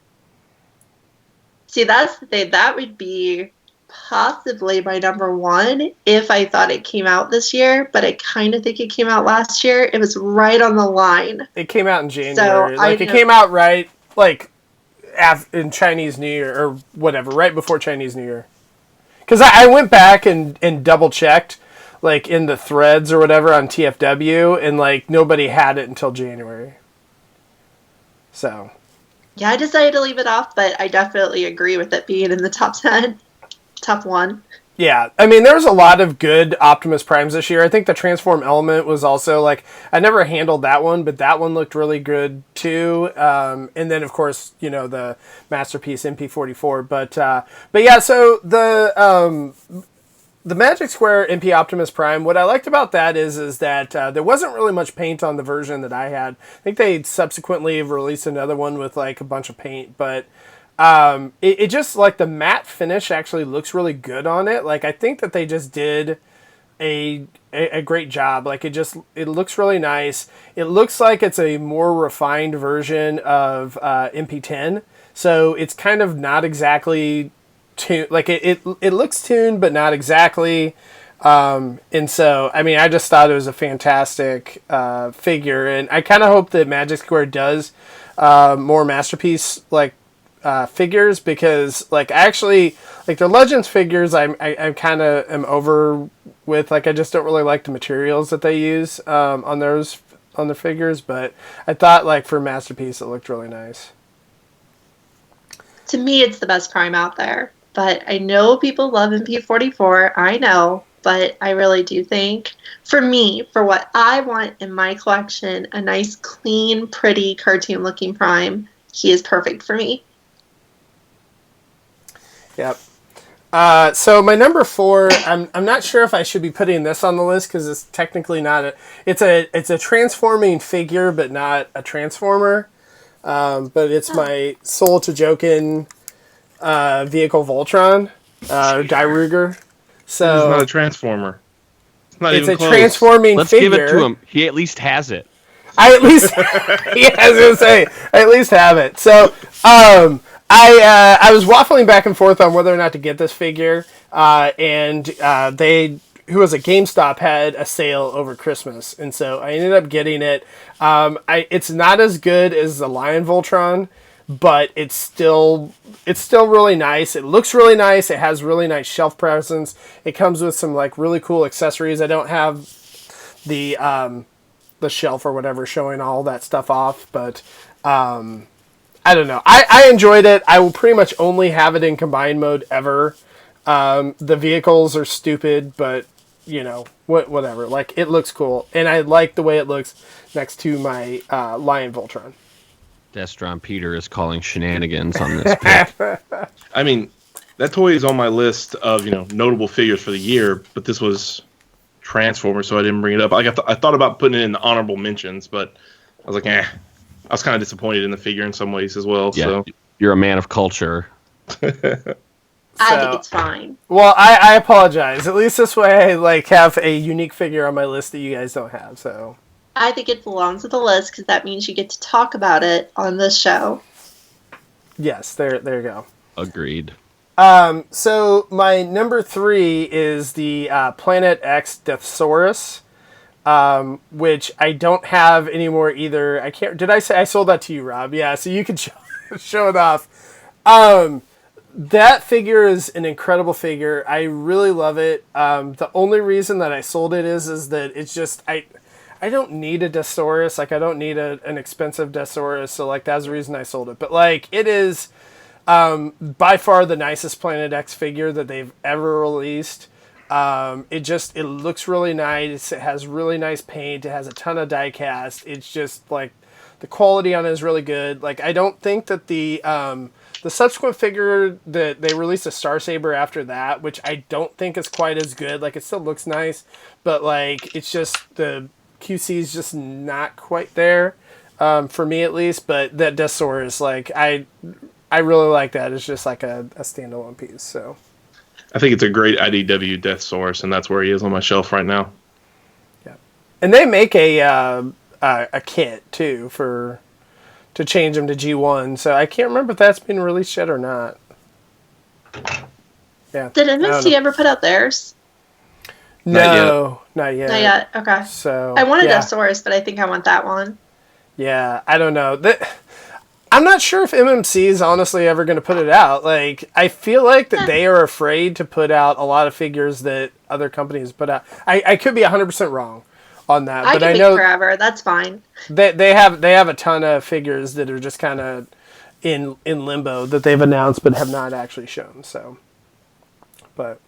See, that's the thing. That would be possibly my number 1 if I thought it came out this year, but I kind of think it came out last year. It was right on the line. It came out in January. It came out right, in Chinese New Year, or whatever, right before Chinese New Year. Because I went back and double-checked, in the threads or whatever on TFW, and, nobody had it until January. So... Yeah, I decided to leave it off, but I definitely agree with it being in the top 10. Top 1. Yeah, there was a lot of good Optimus Primes this year. I think the Transform Element was also, I never handled that one, but that one looked really good, too. And then, of course, the Masterpiece MP44. But yeah, so the Magic Square MP Optimus Prime, what I liked about that is that there wasn't really much paint on the version that I had. I think they subsequently released another one with a bunch of paint, but it just the matte finish actually looks really good on it. I think that they just did a great job. It looks really nice. It looks like it's a more refined version of MP10, so it's kind of not exactly tuned. It looks tuned, but not exactly. And so, I just thought it was a fantastic figure, and I kind of hope that Magic Square does more Masterpiece figures, because I actually the Legends figures I kind of am over with. I just don't really like the materials that they use on the figures, but I thought for Masterpiece it looked really nice. To me, it's the best Prime out there. But I know people love MP44. I know. But I really do think, for me, for what I want in my collection, a nice, clean, pretty, cartoon-looking Prime, he is perfect for me. Yep. So my number 4, I'm not sure if I should be putting this on the list, because it's technically not it's a transforming figure, but not a transformer. But it's my Soul to Jokin vehicle Voltron, Dairuger. So it's not a transformer. It's not it's even a close. transforming Let's figure. give it to him. He at least has it. I at least, yeah, I was gonna say, I at least have it. So, I was waffling back and forth on whether or not to get this figure, and who was at GameStop had a sale over Christmas, and so I ended up getting it. It's not as good as the Lion Voltron, but it's still really nice. It looks really nice. It has really nice shelf presence. It comes with some like really cool accessories. I don't have the shelf or whatever showing all that stuff off, but I don't know. I enjoyed it. I will pretty much only have it in combined mode ever. The vehicles are stupid, but you know, whatever. Like, it looks cool, and I like the way it looks next to my Lion Voltron. Destron Peter is calling shenanigans on this pick. I mean, that toy is on my list of, you know, notable figures for the year, but this was Transformers, so I didn't bring it up. Like, I thought about putting it in the honorable mentions, but I was like, I was kind of disappointed in the figure in some ways as well. Yeah, so you're a man of culture. I think it's fine. Well, I apologize. At least this way I like have a unique figure on my list that you guys don't have. So I think it belongs to the list because that means you get to talk about it on this show. yes, there you go. Agreed. So my number 3 is the Planet X Deathsaurus, which I don't have anymore either. I can't. Did I say I sold that to you, Rob? Yeah, so you can show it off. That figure is an incredible figure. I really love it. The only reason that I sold it is that it's just I don't need a Deathsaurus. Like, I don't need an expensive Deathsaurus. So like, that's the reason I sold it. But like, it is by far the nicest Planet X figure that they've ever released. It looks really nice. It has really nice paint. It has a ton of die cast. It's just like, the quality on it is really good. Like, I don't think that the subsequent figure that they released a Star Saber after that, which I don't think is quite as good. Like, it still looks nice, but like, it's just the QC is just not quite there, for me at least. But that Deathsaurus, like, I really like that. It's just like a standalone piece. So I think it's a great IDW Deathsaurus, and that's where he is on my shelf right now. Yeah, and they make a kit too to change them to G1. So I can't remember if that's been released yet or not. Yeah. Did MFC ever put out theirs? No, not yet. Not yet. Okay. So I wanted Deathsaurus, but I think I want that one. Yeah, I don't know. I'm not sure if MMC is honestly ever going to put it out. Like, I feel like that they are afraid to put out a lot of figures that other companies put out. I could be 100% wrong on that, but I know forever. That's fine. They have a ton of figures that are just kind of in limbo that they've announced but have not actually shown. So, but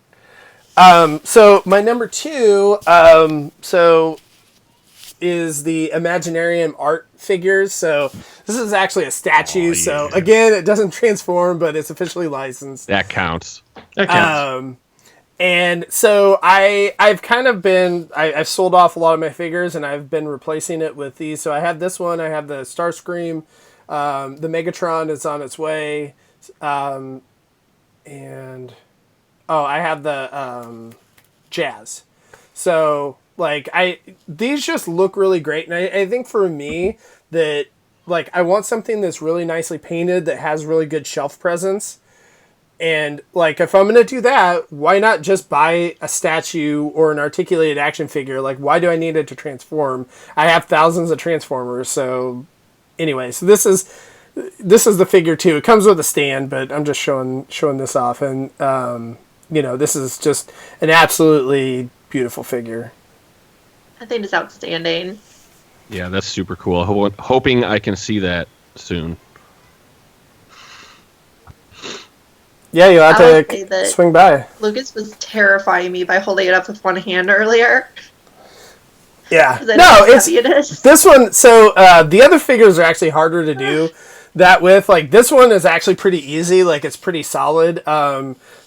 so my number 2 is the Imaginarium art figures. So this is actually a statue. Oh, yeah. So again, it doesn't transform, but it's officially licensed. That counts. And so I've kind of been, I've sold off a lot of my figures and I've been replacing it with these. So I have this one, I have the Starscream, the Megatron is on its way. I have the Jazz. So like these just look really great. And I think for me that like, I want something that's really nicely painted that has really good shelf presence. And, like, if I'm going to do that, why not just buy a statue or an articulated action figure? Like, why do I need it to transform? I have thousands of Transformers, so... Anyway, so this is the figure, too. It comes with a stand, but I'm just showing this off. And, this is just an absolutely beautiful figure. I think it's outstanding. Yeah, that's super cool. Hoping I can see that soon. Yeah, you'll have to swing by. Lucas was terrifying me by holding it up with one hand earlier. Yeah. No, it's this one. So the other figures are actually harder to do that with. Like, this one is actually pretty easy. Like, it's pretty solid.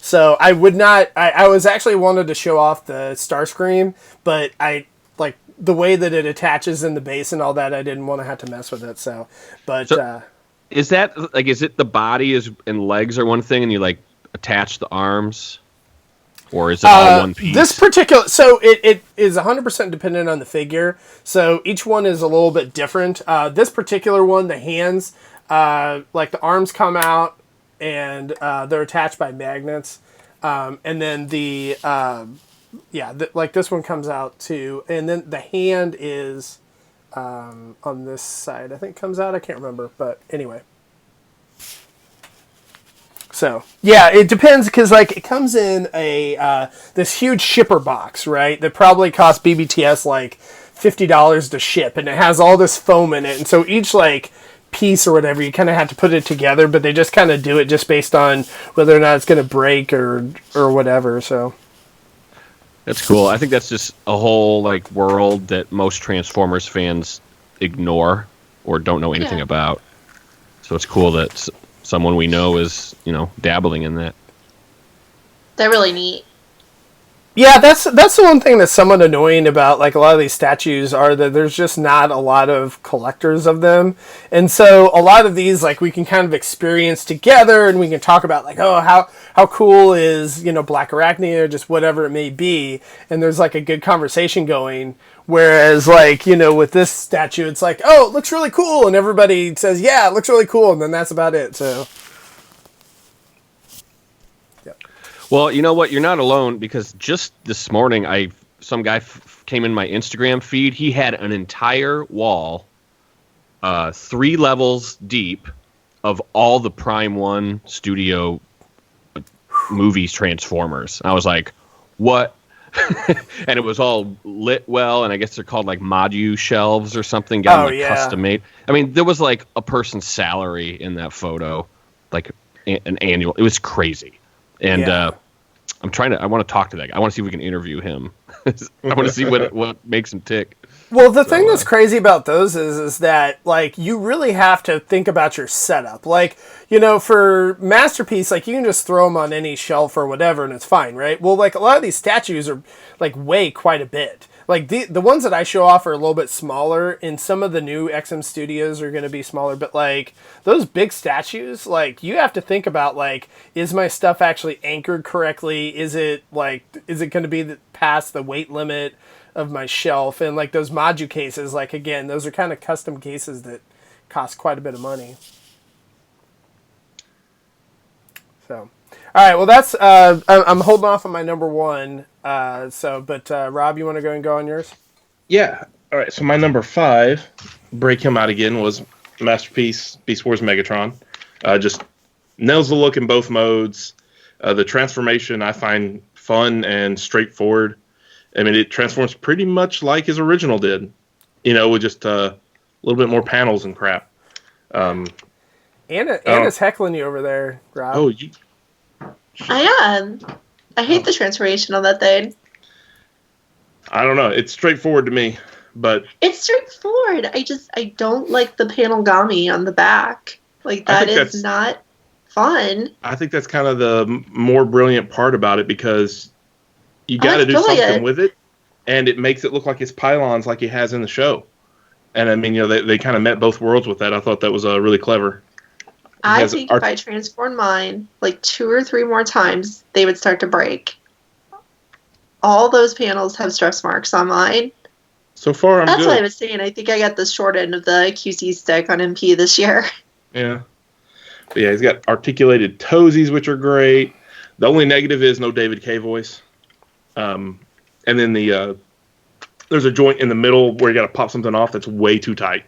So I would not. I was actually wanted to show off the Starscream, but I like the way that it attaches in the base and all that. I didn't want to have to mess with it. So, but. Is that, like, is it the body and legs are one thing and you, like, attach the arms? or is it all one piece? This particular, so it is 100% dependent on the figure. So each one is a little bit different. This particular one, the hands, like the arms come out and they're attached by magnets. And then like this one comes out too. And then the hand is on this side, I think comes out. I can't remember, but anyway. So yeah, it depends because like it comes in a this huge shipper box, right? That probably costs BBTS like $50 to ship, and it has all this foam in it, and so each like piece or whatever, you kind of have to put it together, but they just kind of do it just based on whether or not it's going to break or whatever. So that's cool. I think that's just a whole like world that most Transformers fans ignore or don't know anything about. So it's cool that someone we know is, dabbling in that. They're really neat. Yeah, that's the one thing that's somewhat annoying about like a lot of these statues are that there's just not a lot of collectors of them. And so a lot of these like we can kind of experience together and we can talk about like, oh, how cool is, Black Arachnia or just whatever it may be. And there's like a good conversation going. Whereas like, with this statue, it's like, oh, it looks really cool. And everybody says, yeah, it looks really cool. And then that's about it. So. Well, you know what? You're not alone because just this morning, some guy came in my Instagram feed. He had an entire wall, 3 levels deep, of all the Prime 1 Studio movies Transformers. I was like, what? And it was all lit well, and I guess they're called like modu shelves or something. Got them, custom made. I mean, there was like a person's salary in that photo, like an annual. It was crazy, and I want to talk to that guy. I want to see if we can interview him. I want to see what makes him tick. Well, the thing that's crazy about those is that, like, you really have to think about your setup. Like, for Masterpiece, like, you can just throw them on any shelf or whatever, and it's fine, right? Well, like, a lot of these statues are, like, weigh quite a bit. Like, the ones that I show off are a little bit smaller, and some of the new XM Studios are going to be smaller, but, like, those big statues, like, you have to think about, like, is my stuff actually anchored correctly? Is it going to be past the weight limit of my shelf? And like those modu cases, like again, those are kind of custom cases that cost quite a bit of money. So, all right, well that's I'm holding off on my number 1. But Rob, you want to go on yours? Yeah. All right. So my number 5, break him out again, was Masterpiece Beast Wars Megatron. Just nails the look in both modes. The transformation I find fun and straightforward. I mean, it transforms pretty much like his original did, with just a little bit more panels and crap. Anna's heckling you over there, Rob. Oh, I am. I hate the transformation on that thing. I don't know. It's straightforward to me, but it's straightforward. I don't like the panelgami on the back. Like that is not fun. I think that's kind of the more brilliant part about it because you got to do something with it, and it makes it look like his pylons like he has in the show. And I mean, they kind of met both worlds with that. I thought that was really clever. I think if I transformed mine like 2 or 3 more times, they would start to break. All those panels have stress marks on mine. So far, That's what I was saying. I think I got the short end of the QC stick on MP this year. Yeah. But yeah, he's got articulated toesies, which are great. The only negative is no David K voice. And then there's a joint in the middle where you got to pop something off that's way too tight.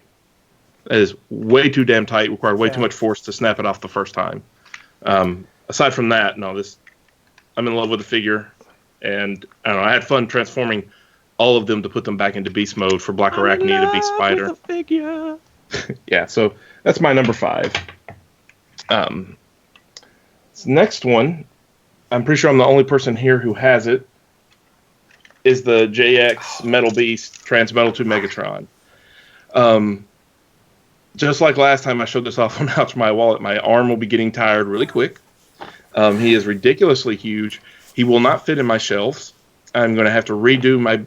That is way too damn tight. Required way too much force to snap it off the first time. Aside from that, I'm in love with the figure, and I don't know. I had fun transforming all of them to put them back into beast mode for Black Arachnia to Beast Spider. With the figure. Yeah, so that's my number 5. This next one, I'm pretty sure I'm the only person here who has it, is the JX Metal Beast Transmetal 2 Megatron. Just like last time I showed this off on Ouch My Wallet, my arm will be getting tired really quick. He is ridiculously huge. He will not fit in my shelves. I'm going to have to redo my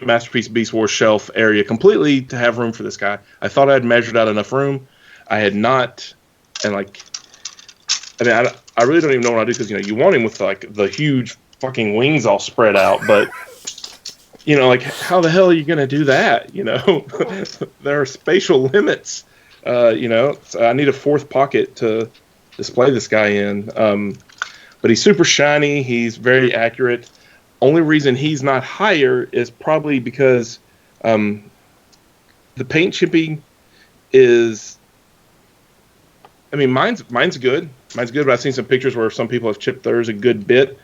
Masterpiece Beast Wars shelf area completely to have room for this guy. I thought I had measured out enough room. I had not. And I really don't even know what I do because, you want him with like the huge fucking wings all spread out, but like how the hell are you going to do that? There are spatial limits. So I need a fourth pocket to display this guy in. But he's super shiny. He's very accurate. Only reason he's not higher is probably because the paint chipping is. I mean, mine's good. Mine's good, but I've seen some pictures where some people have chipped theirs a good bit,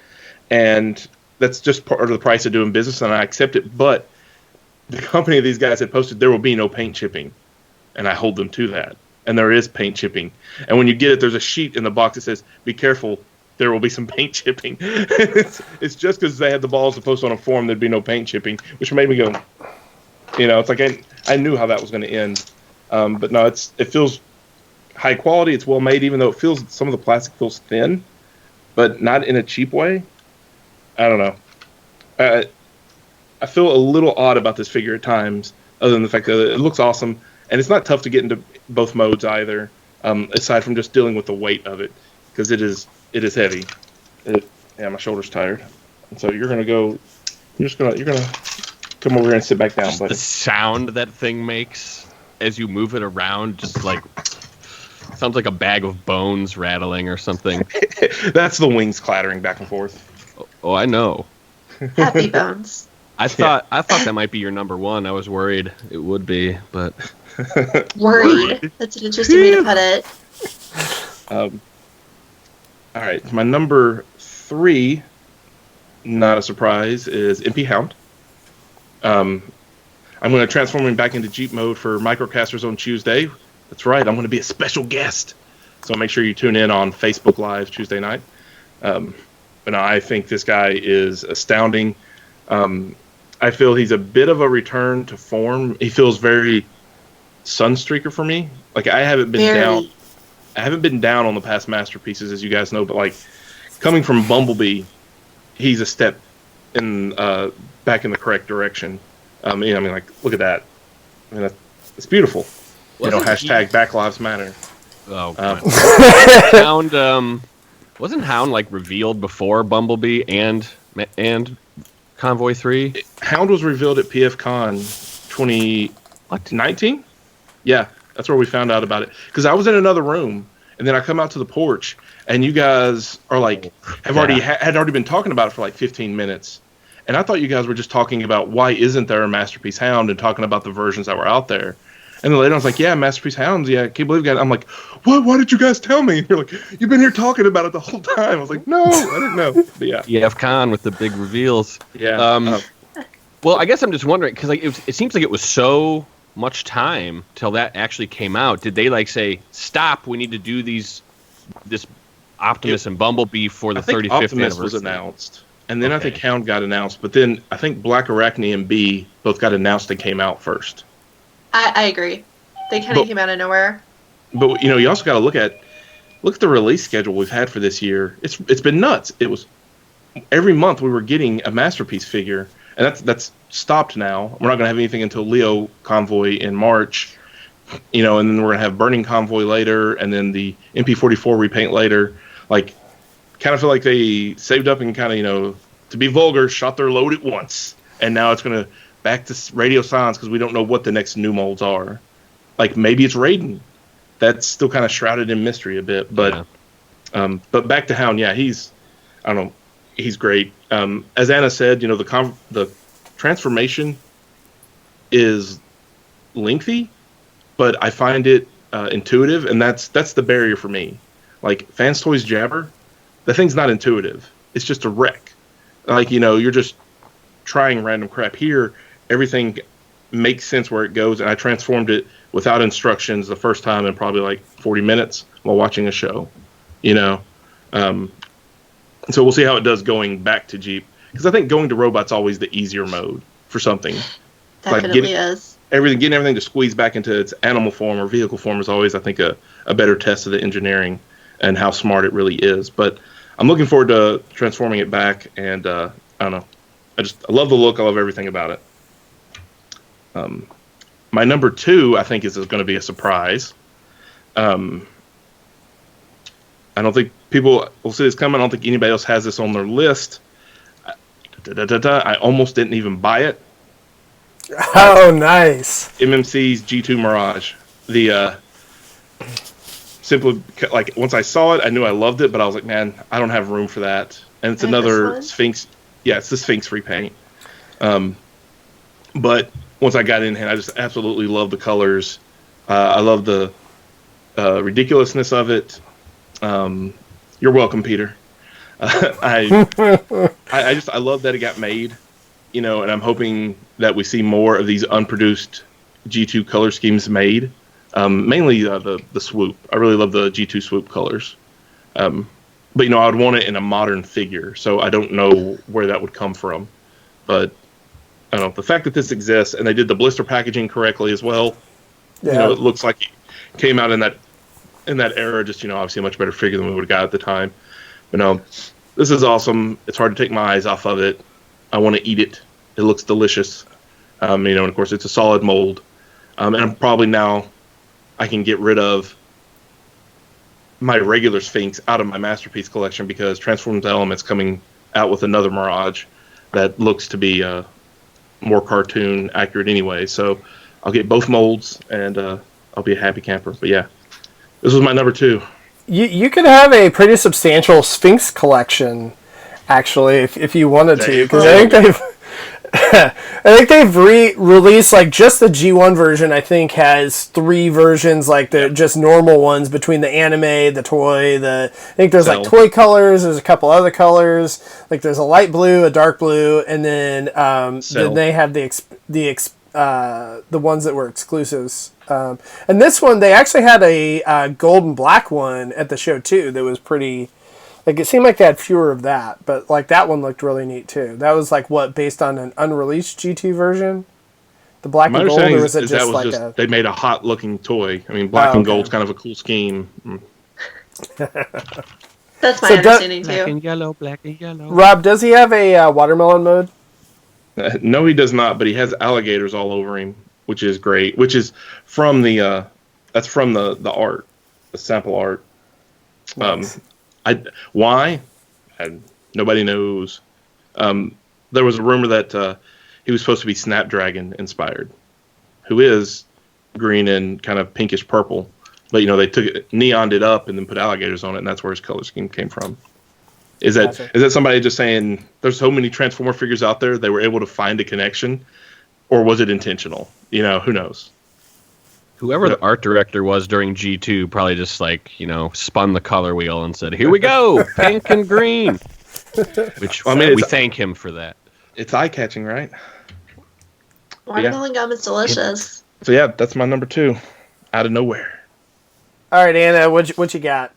and that's just part of the price of doing business, and I accept it. But the company these guys had posted, there will be no paint chipping, and I hold them to that. And there is paint chipping. And when you get it, there's a sheet in the box that says, "Be careful, there will be some paint chipping." It's just because they had the balls to post on a forum there'd be no paint chipping, which made me go, it's like I knew how that was going to end. But no, it feels high quality. It's well made, even though some of the plastic feels thin, but not in a cheap way. I don't know. I feel a little odd about this figure at times, other than the fact that it looks awesome, and it's not tough to get into both modes either. Aside from just dealing with the weight of it, because it is heavy. My shoulder's tired, and so you're gonna come over here and sit back down. Buddy. The sound that thing makes as you move it around, just like sounds like a bag of bones rattling or something. That's the wings clattering back and forth. Oh, I know. Happy bones. I thought that might be your number one. I was worried it would be, but worried. That's an interesting way to put it. All right, my number 3, not a surprise, is Mp Hound. I'm going to transform him back into Jeep mode for Microcasters on Tuesday. That's right, I'm going to be a special guest. So make sure you tune in on Facebook Live Tuesday night. But no, I think this guy is astounding. I feel he's a bit of a return to form. He feels very Sunstreaker for me. Like I haven't been down on the past masterpieces, as you guys know, but like coming from Bumblebee, he's a step in back in the correct direction. Like look at that. I mean, it's beautiful. Hashtag Black Lives Matter. Oh, Hound. Wasn't Hound like revealed before Bumblebee and Convoy 3? Hound was revealed at PFCon 2019. Yeah, that's where we found out about it. Because I was in another room, and then I come out to the porch, and you guys are like, had already been talking about it for like 15 minutes. And I thought you guys were just talking about why isn't there a Masterpiece Hound and talking about the versions that were out there. And then later I was like, yeah, Masterpiece Hounds, yeah, can't believe it. I'm like, what? Why did you guys tell me? And you're like, you've been here talking about it the whole time. I was like, no, I didn't know. But yeah. EFCon with the big reveals. Yeah. Well, I guess I'm just wondering, because like it seems like it was so much time till that actually came out. Did they like say, stop, we need to do this Optimus and Bumblebee for the 35th Optimus anniversary? was announced. And then I think Hound got announced. But then I think Black Arachnia and B both got announced and came out first. I agree. They kind of came out of nowhere. But you also got to look at the release schedule we've had for this year. It's been nuts. It was every month we were getting a Masterpiece figure, and that's stopped now. We're not going to have anything until Leo Convoy in March, and then we're going to have Burning Convoy later, and then the MP44 repaint later. Like, kind of feel like they saved up and kind of to be vulgar, shot their load at once, and now it's going to back to radio silence because we don't know what the next new molds are. Like maybe it's Raiden. That's still kind of shrouded in mystery a bit. But but back to Hound, yeah, he's great. As Anna said, the transformation is lengthy, but I find it intuitive, and that's the barrier for me. Like Fans Toys Jabber, the thing's not intuitive. It's just a wreck. Like you're just trying random crap. Here, everything makes sense where it goes, and I transformed it without instructions the first time in probably like 40 minutes while watching a show, so we'll see how it does going back to Jeep, because I think going to robot's always the easier mode for something. Definitely is. Getting everything to squeeze back into its animal form or vehicle form is always, I think, a better test of the engineering and how smart it really is. But I'm looking forward to transforming it back, and I don't know. I love the look. I love everything about it. My number 2, I think, is going to be a surprise. I don't think people will see this coming. I don't think anybody else has this on their list. I almost didn't even buy it. Oh, nice. MMC's G2 Mirage. The simply like once I saw it, I knew I loved it, but I was like, man, I don't have room for that. And it's another Sphinx. Yeah, it's the Sphinx repaint. But once I got in hand, I just absolutely love the colors. I love the ridiculousness of it. You're welcome, Peter. I love that it got made, and I'm hoping that we see more of these unproduced G2 color schemes made. Mainly the swoop. I really love the G2 swoop colors. But I would want it in a modern figure, so I don't know where that would come from. But I don't know, the fact that this exists and they did the blister packaging correctly as well. Yeah. It looks like it came out in that era, just obviously a much better figure than we would have got at the time. But no, this is awesome. It's hard to take my eyes off of it. I want to eat it. It looks delicious. And of course it's a solid mold. And I'm probably now I can get rid of my regular Sphinx out of my Masterpiece collection because Transformers Element's coming out with another Mirage that looks to be more cartoon accurate anyway. So I'll get both molds and I'll be a happy camper. But yeah, this was my number 2. You could have a pretty substantial Sphinx collection, actually, if you wanted to, because I think they've released like just the G1 version. I think has 3 versions, like the just normal ones between the anime, the toy. I think there's like toy colors. There's a couple other colors. Like there's a light blue, a dark blue, and then they have the ones that were exclusives. And this one, they actually had a gold and black one at the show too. That was pretty. Like, it seemed like they had fewer of that, but, like, that one looked really neat, too. That was, like, based on an unreleased G2 version? The black and gold, or was it just like a... They made a hot-looking toy. I mean, black and gold's kind of a cool scheme. That's my understanding, too. Black and yellow. Rob, does he have a watermelon mode? No, he does not, but he has alligators all over him, which is great. Which is from the... that's from the art, the sample art. Nice. Why? Nobody knows. There was a rumor that he was supposed to be Snapdragon inspired, who is green and kind of pinkish purple. But they took it, neoned it up, and then put alligators on it, and that's where his color scheme came from. Is that somebody just saying there's so many Transformer figures out there they were able to find a connection, or was it intentional? Who knows. Whoever the art director was during G2 probably just spun the color wheel and said, "Here we go, pink and green." Which we thank him for that. It's eye catching, right? Watermelon gum is delicious. So yeah, that's my number 2, out of nowhere. All right, Anna, what you got?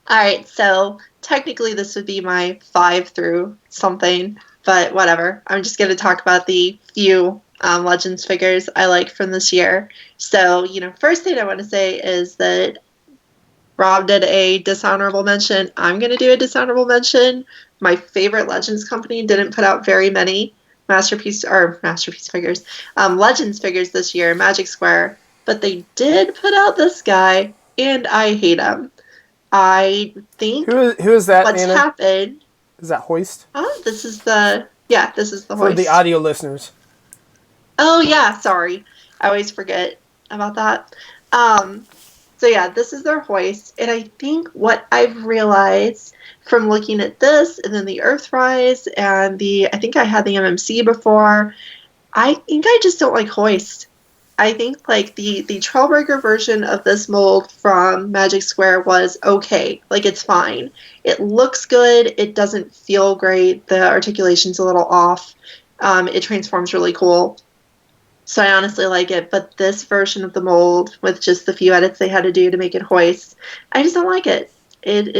All right, so technically this would be my 5 through something, but whatever. I'm just going to talk about the few Legends figures I like from this year. So, first thing I want to say is that Rob did a dishonorable mention. I'm going to do a dishonorable mention. My favorite Legends company didn't put out very many Masterpiece figures, Legends figures this year, Magic Square, but they did put out this guy, and I hate him. I think who is that? What's Anna? happened? Is that Hoist? This is the Hoist. For the audio listeners. Oh, yeah, sorry. I always forget about that. So, yeah, this is their Hoist. And I think what I've realized from looking at this and then the Earthrise and I think I had the MMC before, I think I just don't like Hoist. I think, like, the Trailbreaker version of this mold from Magic Square was okay. Like, it's fine. It looks good. It doesn't feel great. The articulation's a little off. It transforms really cool. So I honestly like it, but this version of the mold, with just the few edits they had to do to make it Hoist, I just don't like it. It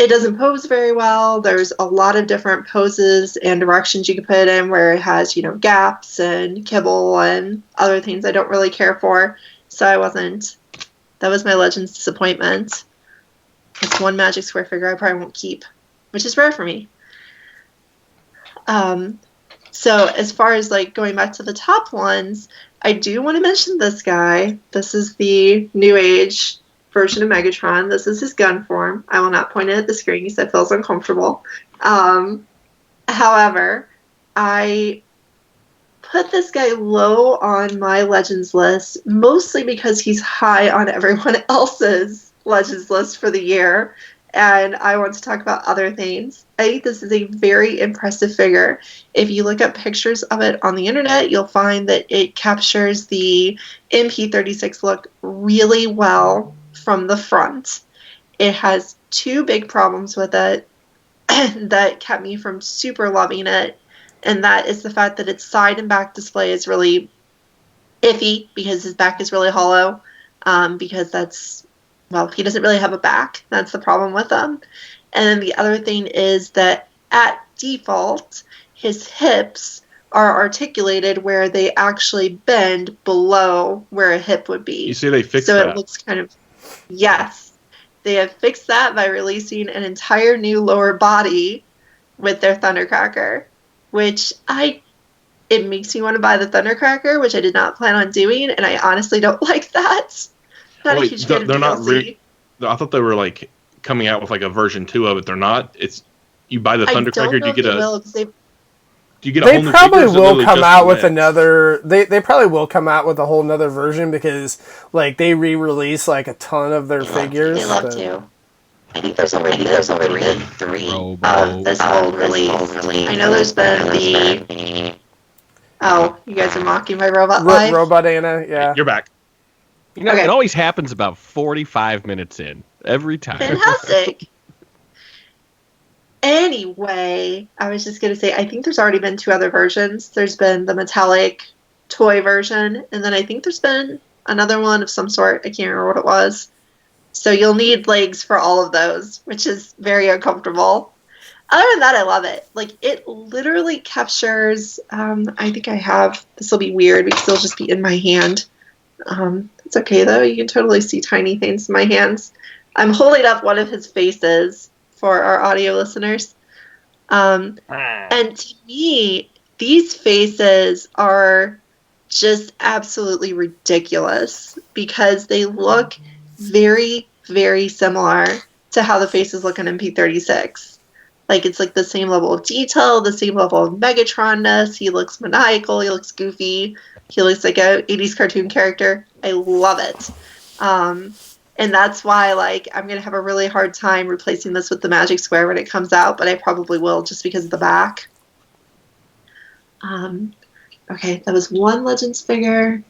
doesn't pose very well. There's a lot of different poses and directions you can put in where it has, gaps and kibble and other things I don't really care for. So that was my Legends disappointment. It's one Magic Square figure I probably won't keep, which is rare for me. So as far as going back to the top ones, I do want to mention this guy. This is the New Age version of Megatron. This is his gun form. I will not point it at the screen because that feels uncomfortable. However, I put this guy low on my Legends list, mostly because he's high on everyone else's Legends list for the year, and I want to talk about other things. I think this is a very impressive figure. If you look up pictures of it on the internet, you'll find that it captures the MP36 look really well from the front. It has two big problems with it that kept me from super loving it, and that is the fact that its side and back display is really iffy because his back is really hollow, because he doesn't really have a back. That's the problem with him. And then the other thing is that at default, his hips are articulated where they actually bend below where a hip would be. You see they fixed that. So it looks kind of, yes. They have fixed that by releasing an entire new lower body with their Thundercracker, which it makes me want to buy the Thundercracker, which I did not plan on doing, and I honestly don't like that. Not a huge fan of DLC. I thought they were like coming out with like a version 2 of it. They're not. It's you buy the Thundercracker, do you get a whole new figure? They probably will come out with another. They probably will come out with a whole nother version because like they re-release like a ton of their figures. They love to. I think there's already three of this whole release. I know there's been the. Oh, you guys are mocking my robot life. Robot Anna, yeah. You're back. You know, It always happens about 45 minutes in every time. Fantastic. Anyway, I was just going to say, I think there's already been 2 other versions. There's been the metallic toy version, and then I think there's been another one of some sort. I can't remember what it was. So you'll need legs for all of those, which is very uncomfortable. Other than that, I love it. Like, it literally captures, I think I have, this will be weird because it'll just be in my hand. It's okay, though. You can totally see tiny things in my hands. I'm holding up one of his faces for our audio listeners. And to me, these faces are just absolutely ridiculous because they look very, very similar to how the faces look on MP36. Like, it's like the same level of detail, the same level of Megatron-ness. He looks maniacal, he looks goofy, he looks like a 80s cartoon character. I love it. And that's why, like, I'm going to have a really hard time replacing this with the Magic Square when it comes out, but I probably will just because of the back. Okay, that was one Legends figure.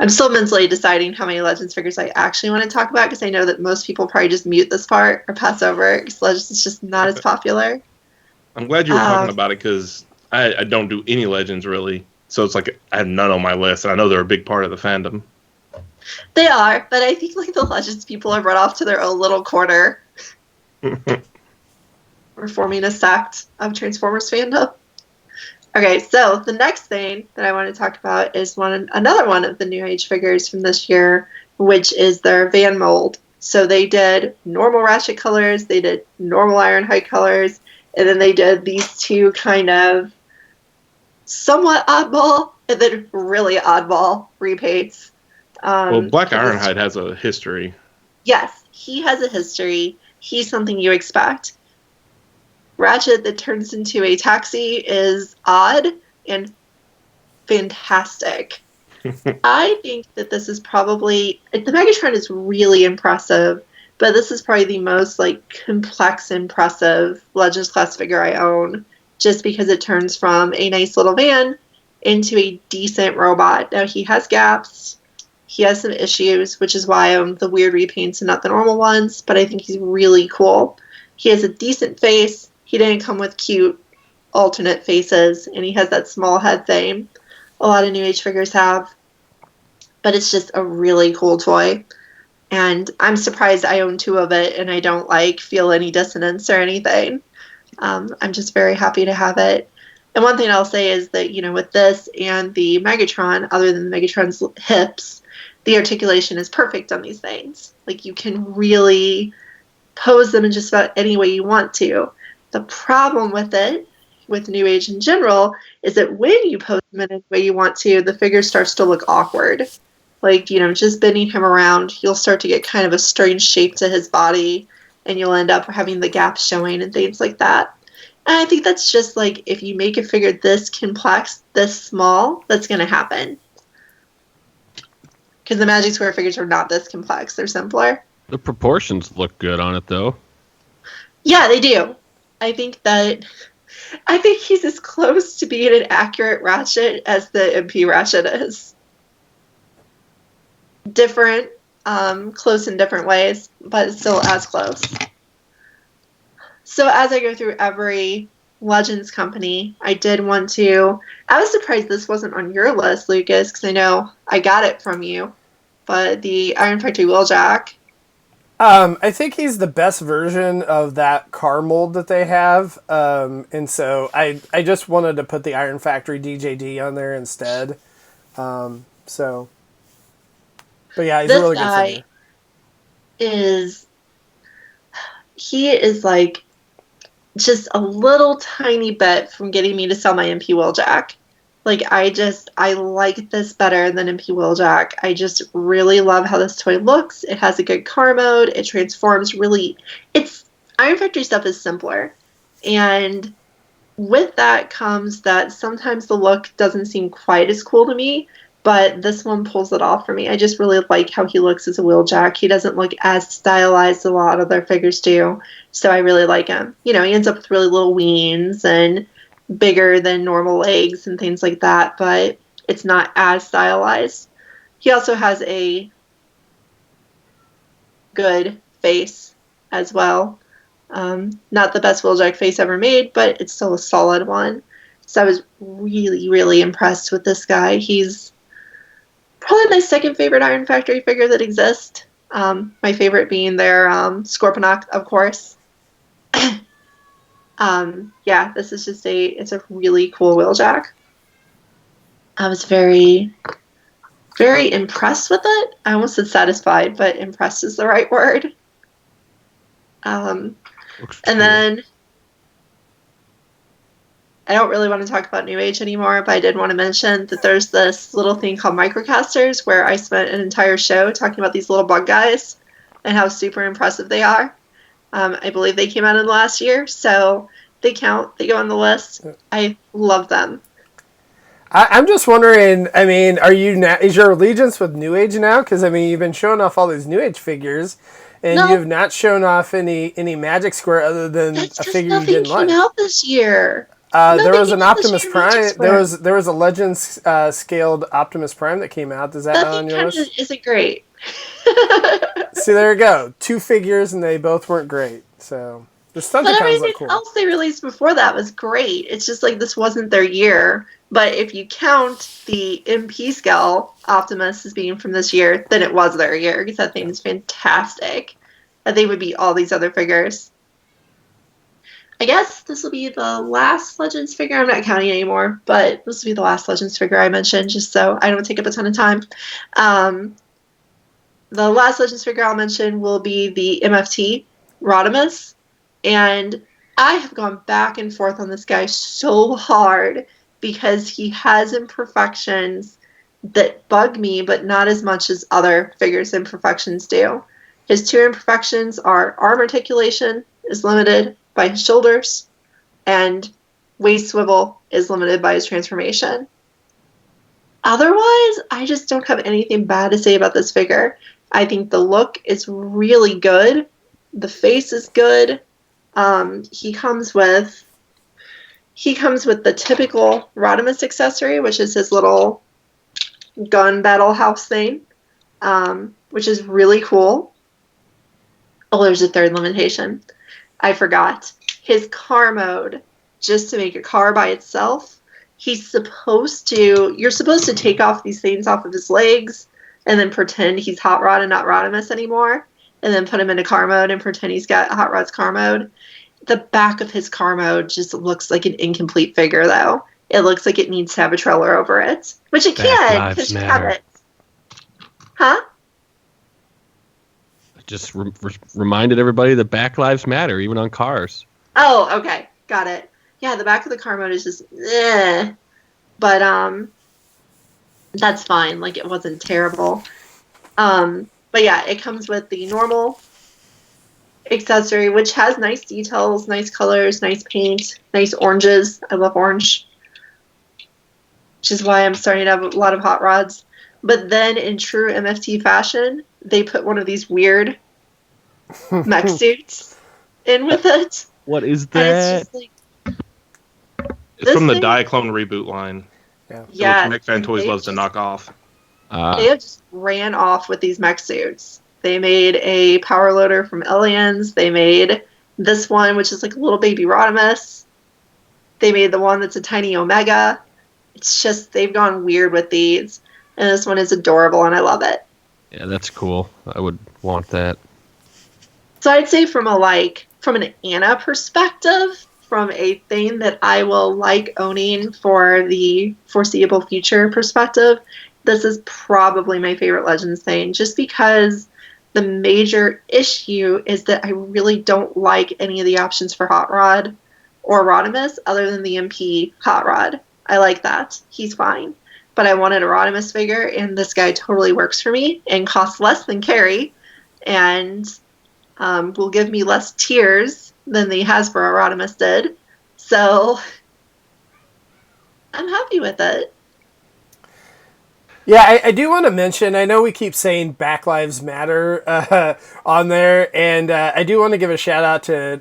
I'm still mentally deciding how many Legends figures I actually want to talk about because I know that most people probably just mute this part or pass over it because Legends is just not as popular. I'm glad you were talking about it because I don't do any Legends really. So it's like I have none on my list, and I know they're a big part of the fandom. They are, but I think like the Legends people have run off to their own little corner. We're forming a sect of Transformers fandom. Okay, so the next thing that I want to talk about is another one of the New Age figures from this year, which is their van mold. So they did normal Ratchet colors, they did normal Ironhide colors, and then they did these two kind of somewhat oddball and then really oddball repaints. Well, Black Ironhide has a history. Yes, he has a history. He's something you expect. Ratchet that turns into a taxi is odd and fantastic. I think that this is probably... The Megatron is really impressive, but this is probably the most like complex, impressive Legends class figure I own, just because it turns from a nice little van into a decent robot. Now, he has gaps. He has some issues, which is why I own the weird repaints and not the normal ones, but I think he's really cool. He has a decent face. He didn't come with cute alternate faces, and he has that small head thing a lot of New Age figures have. But it's just a really cool toy. And I'm surprised I own 2 of it, and I don't feel any dissonance or anything. I'm just very happy to have it. And one thing I'll say is that, with this and the Megatron, other than Megatron's hips, the articulation is perfect on these things. Like, you can really pose them in just about any way you want to. The problem with it, with New Age in general, is that when you pose them in any way you want to, the figure starts to look awkward. Like, just bending him around, you'll start to get kind of a strange shape to his body, and you'll end up having the gaps showing and things like that. And I think that's just like, if you make a figure this complex, this small, that's going to happen. Because the Magic Square figures are not this complex. They're simpler. The proportions look good on it, though. Yeah, they do. I think he's as close to being an accurate Ratchet as the MP Ratchet is. Different, close in different ways, but still as close. So as I go through every Legends company, I was surprised this wasn't on your list, Lucas, because I know I got it from you, but the Iron Factory Wheeljack. I think he's the best version of that car mold that they have, and so I just wanted to put the Iron Factory DJD on there instead. But yeah, he's a really good figure. He is like just a little tiny bit from getting me to sell my MP Wheeljack. Like, I like this better than MP Wheeljack. I just really love how this toy looks. It has a good car mode. It transforms Iron Factory stuff is simpler. And with that comes that sometimes the look doesn't seem quite as cool to me, but this one pulls it off for me. I just really like how he looks as a Wheeljack. He doesn't look as stylized as a lot of their figures do, so I really like him. He ends up with really little wings and bigger than normal legs and things like that, but it's not as stylized. He also has a good face as well. Not the best Wheeljack face ever made, but it's still a solid one. So I was really, really impressed with this guy. He's probably my second favorite Iron Factory figure that exists. My favorite being their Scorponok, of course. Yeah, this is just it's a really cool Wheeljack. I was very, very impressed with it. I almost said satisfied, but impressed is the right word. And then I don't really want to talk about New Age anymore, but I did want to mention that there's this little thing called Microcasters where I spent an entire show talking about these little bug guys and how super impressive they are. I believe they came out in the last year, so they count. They go on the list. I love them. I'm just wondering, is your allegiance with New Age now? Because, you've been showing off all these New Age figures, and you have not shown off any Magic Square other than a figure you didn't like. Nothing came out this year. There was an Optimus Prime. There was a Legends scaled Optimus Prime that came out. Is that on your list? That isn't great. See, there you go. 2 figures, and they both weren't great. So the Stunticons look cool. Else they released before that was great. It's just like this wasn't their year. But if you count the MP scale Optimus as being from this year, then it was their year, because that thing is fantastic. I think it would beat all these other figures. I guess this will be the last Legends figure. I'm not counting anymore, but this will be the last Legends figure I mentioned, just so I don't take up a ton of time. The last Legends figure I'll mention will be the Mft Rodimus, and I have gone back and forth on this guy so hard because he has imperfections that bug me, but not as much as other figures' imperfections do. His 2 imperfections are arm articulation is limited by his shoulders, and waist swivel is limited by his transformation. Otherwise, I just don't have anything bad to say about this figure. I think the look is really good. The face is good. He comes with the typical Rodimus accessory, which is his little gun battle house thing, which is really cool. Oh, there's a third limitation. I forgot. His car mode, just to make a car by itself, you're supposed to take off these things off of his legs and then pretend he's Hot Rod and not Rodimus anymore, and then put him into car mode and pretend he's got Hot Rod's car mode. The back of his car mode just looks like an incomplete figure, though. It looks like it needs to have a trailer over it, which it can, because you have it. Huh? Just reminded everybody that Back Lives Matter, even on cars. Oh, okay. Got it. Yeah, the back of the car mode is just, eh. But, that's fine. Like, it wasn't terrible. But yeah, it comes with the normal accessory, which has nice details, nice colors, nice paint, nice oranges. I love orange, which is why I'm starting to have a lot of hot rods. But then, in true MFT fashion, they put one of these weird mech suits in with it. What is And that? it's just like, It's from the thing- Diaclone reboot line. yeah, Which Mech Toys they loves to just- knock off. They have just ran off with these mech suits. They made a power loader from Aliens. They made this one, which is like a little baby Rodimus. They made the one that's a tiny Omega. It's just, they've gone weird with these. And this one is adorable, and I love it. Yeah, that's cool. I would want that. So I'd say from an Anna perspective, from a thing that I will like owning for the foreseeable future perspective, this is probably my favorite Legends thing, just because the major issue is that I really don't like any of the options for Hot Rod or Rodimus other than the MP Hot Rod. I like that. He's fine. But I wanted a Rodimus figure, and this guy totally works for me and costs less than Carrie, and will give me less tears than the Hasbro Rodimus did. So I'm happy with it. Yeah, I do want to mention, I know we keep saying Black Lives Matter on there, and I do want to give a shout out to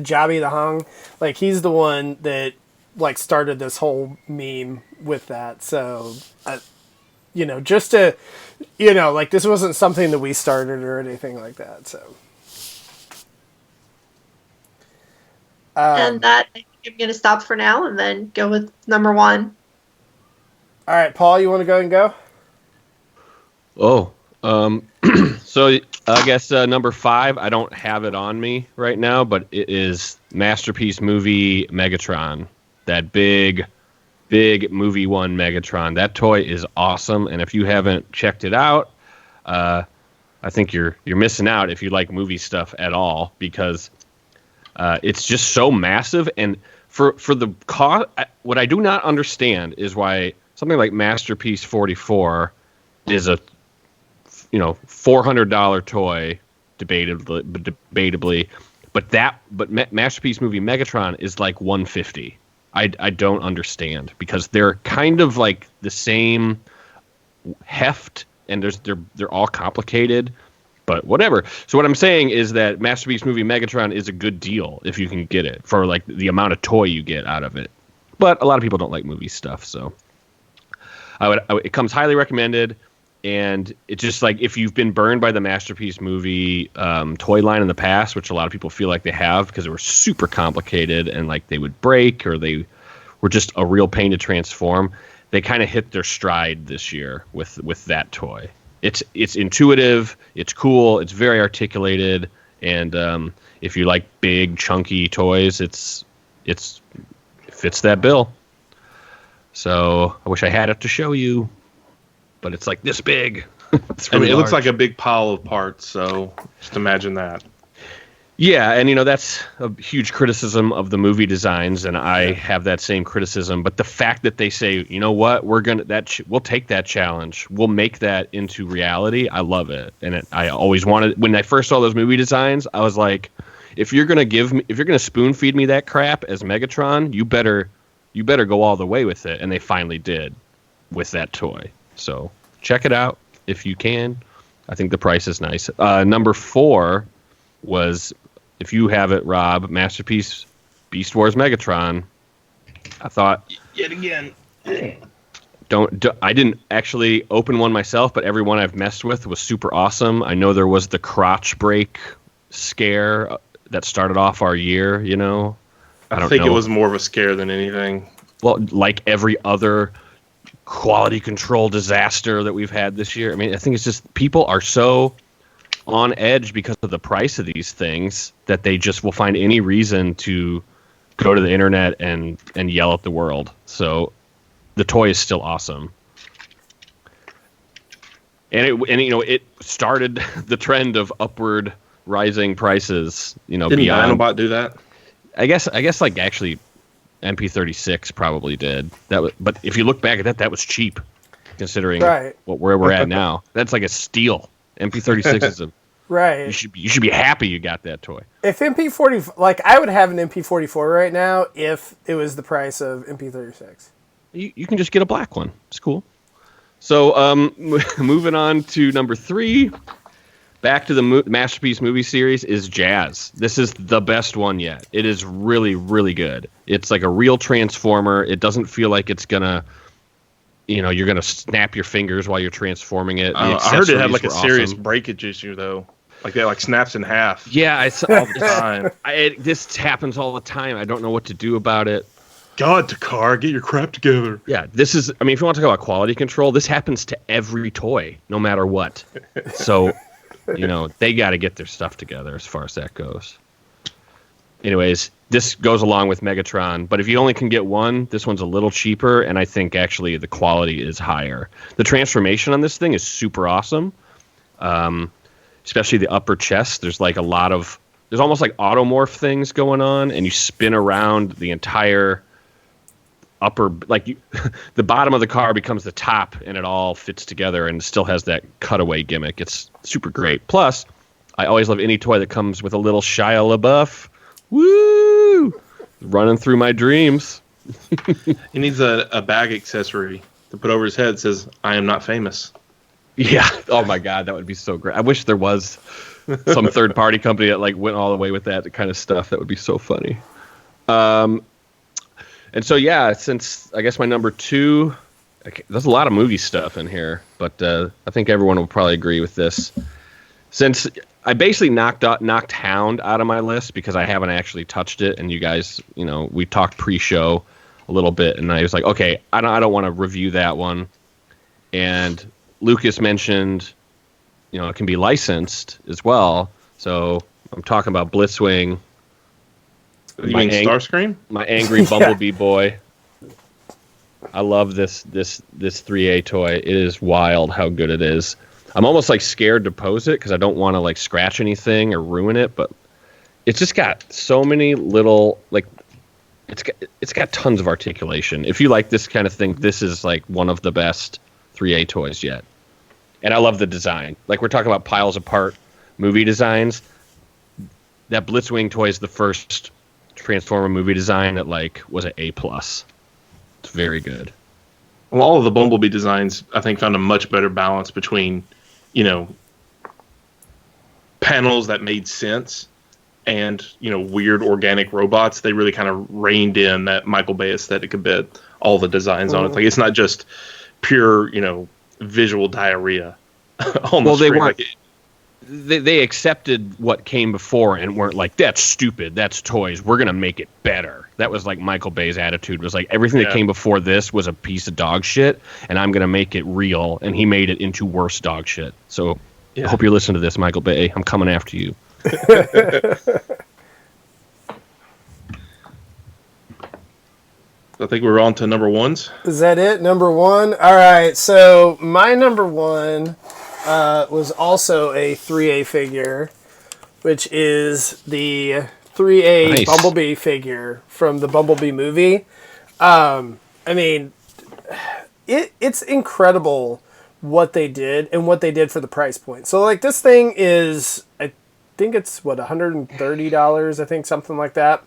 Jobby the Hung. Like, he's the one that like started this whole meme with that. So, just to, like, this wasn't something that we started or anything like that. So, And that, I think I'm going to stop for now and then go with number one. all right, Paul, you want to go and go? Oh, so I guess number 5, I don't have it on me right now, but it is Masterpiece movie Megatron. That big movie one Megatron. That toy is awesome, and if you haven't checked it out, I think you're missing out if you like movie stuff at all, because it's just so massive. And for the cost, what I do not understand is why something like Masterpiece 44 is a $400 toy, debatably, but Masterpiece movie Megatron is like $150. I don't understand, because they're kind of like the same heft, and they're all complicated, but whatever. So what I'm saying is that Masterpiece movie Megatron is a good deal if you can get it for like the amount of toy you get out of it. But a lot of people don't like movie stuff, so it comes highly recommended. And it's just like, if you've been burned by the Masterpiece movie toy line in the past, which a lot of people feel like they have because they were super complicated and like they would break or they were just a real pain to transform, they kind of hit their stride this year with that toy. It's intuitive, it's cool, it's very articulated, and if you like big chunky toys, it fits that bill. So I wish I had it to show you, but it's like this big. It's really it looks large. like a big pile of parts, so just imagine that. Yeah, and that's a huge criticism of the movie designs, and I have that same criticism. But the fact that they say, you know what, we'll take that challenge, we'll make that into reality, I love it. And I always wanted, when I first saw those movie designs, I was like, if you're gonna spoon feed me that crap as Megatron, you better go all the way with it. And they finally did with that toy. So check it out if you can. I think the price is nice. Number 4 was, if you have it, Rob, Masterpiece Beast Wars Megatron. I thought, Yet again. I didn't actually open one myself, but every one I've messed with was super awesome. I know there was the crotch break scare that started off our year, I think it was more of a scare than anything. Well, like every other quality control disaster that we've had this year. I mean, I think it's just people are so on edge because of the price of these things that they just will find any reason to go to the internet and yell at the world. So the toy is still awesome. And it started the trend of upward rising prices, Didn't beyond. Dinobot do that? I guess like actually MP36 probably did. But if you look back at that was cheap. considering Right. where we're at now. That's like a steal. MP36 is a Right. You should be happy you got that toy. If MP40, like I would have an MP44 right now if it was the price of MP36. You can just get a black one. It's cool. So moving on to number 3, back to the Masterpiece movie series is Jazz. This is the best one yet. It is really, really good. It's like a real Transformer. It doesn't feel like it's gonna, you're gonna snap your fingers while you're transforming it. I heard it had like a serious breakage issue though. Like that, like snaps in half. Yeah, I saw all the time. This happens all the time. I don't know what to do about it. God, Takar, get your crap together. Yeah, this is. I mean, if you want to talk about quality control, this happens to every toy, no matter what. So, they got to get their stuff together as far as that goes. Anyways, this goes along with Megatron, but if you only can get one, this one's a little cheaper, and I think actually the quality is higher. The transformation on this thing is super awesome. Especially the upper chest. There's almost like automorph things going on, and you spin around the entire upper, the bottom of the car becomes the top, and it all fits together and still has that cutaway gimmick. It's super great. Plus, I always love any toy that comes with a little Shia LaBeouf. Woo! Running through my dreams. He needs a bag accessory to put over his head that says, "I am not famous." Yeah. Oh my God, that would be so great. I wish there was some third-party company that went all the way with that kind of stuff. That would be so funny. And so since I guess my number 2, there's a lot of movie stuff in here, but I think everyone will probably agree with this. Since I basically knocked Hound out of my list because I haven't actually touched it, and you guys, we talked pre-show a little bit, and I was like, okay, I don't want to review that one, and Lucas mentioned, it can be licensed as well. So I'm talking about Blitzwing. You mean Starscream? My angry Bumblebee boy. I love this 3A toy. It is wild how good it is. I'm almost scared to pose it because I don't want to scratch anything or ruin it. But it's just got so many little it's got tons of articulation. If you like this kind of thing, this is one of the best 3A toys yet. And I love the design. We're talking about piles apart movie designs. That Blitzwing toy is the first Transformer movie design that was an A+. It's very good. Well, all of the Bumblebee designs, I think, found a much better balance between, panels that made sense and, weird organic robots. They really kind of reined in that Michael Bay aesthetic a bit. All the designs on it. It's not just pure, visual diarrhea. Well, they weren't. They accepted what came before and weren't that's stupid, that's toys, we're gonna make it better. That was Michael Bay's attitude, was everything that came before this was a piece of dog shit, and I'm gonna make it real, and he made it into worse dog shit. So I hope you're listening to this, Michael Bay. I'm coming after you. I think we're on to number 1s. Is that it? Number 1? All right. So my number 1 was also a 3A figure, which is the 3A Bumblebee figure from the Bumblebee movie. I mean, it's incredible what they did and what they did for the price point. So this thing is, I think it's $130, I think, something like that.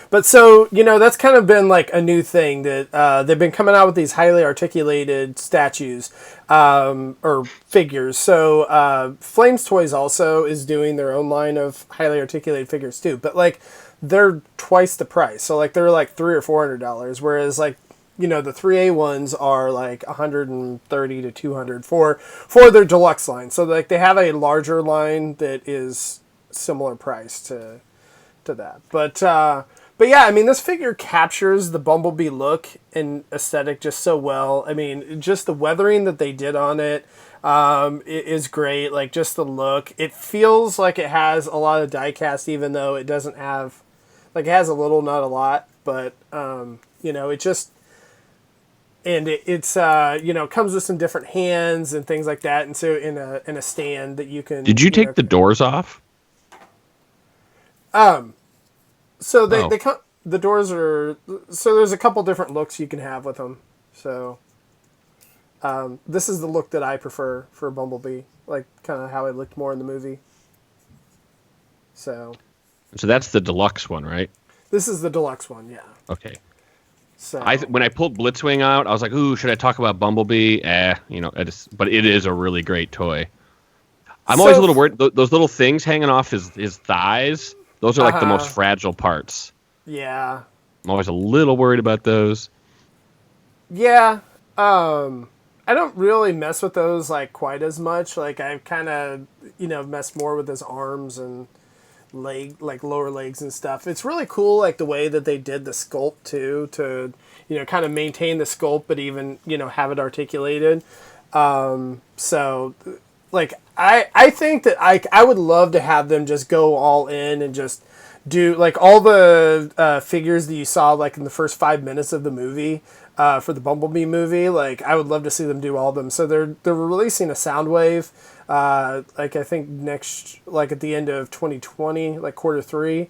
But so, that's kind of been a new thing that they've been coming out with these highly articulated statues or figures. So Flames Toys also is doing their own line of highly articulated figures too. But they're twice the price. So they're $300 or $400, whereas the 3A ones are $130 to $200 for their deluxe line. So they have a larger line that is similar price to that. But yeah, I mean, this figure captures the Bumblebee look and aesthetic just so well. I mean, just the weathering that they did on it is great. Just the look. It feels like it has a lot of die-cast, even though it doesn't have... it has a little, not a lot. But, it just... And it's comes with some different hands and things like that. And so in a stand that you can... Did you take the doors off? So they come. The doors are so there's a couple different looks you can have with them. So This is the look that I prefer for Bumblebee, like kind of how it looked more in the movie. So that's the deluxe one, right? this is the deluxe one, yeah. Okay. So When I pulled Blitzwing out, I was like, "Ooh, should I talk about Bumblebee?" But it is a really great toy. I'm always a little worried. Those little things hanging off his thighs, those are like the most fragile parts. Yeah. I'm always a little worried about those. Yeah. I don't really mess with those like quite as much. Like I kind of, mess more with his arms and like lower legs and stuff. It's really cool, like the way that they did the sculpt too, to kind of maintain the sculpt, but even have it articulated. So like I think that I would love to have them just go all in and just do like all the figures that you saw like in the first 5 minutes of the movie. For the Bumblebee movie, like I would love to see them do all of them. So they're releasing a Soundwave, like I think like at the end of 2020, like Q3.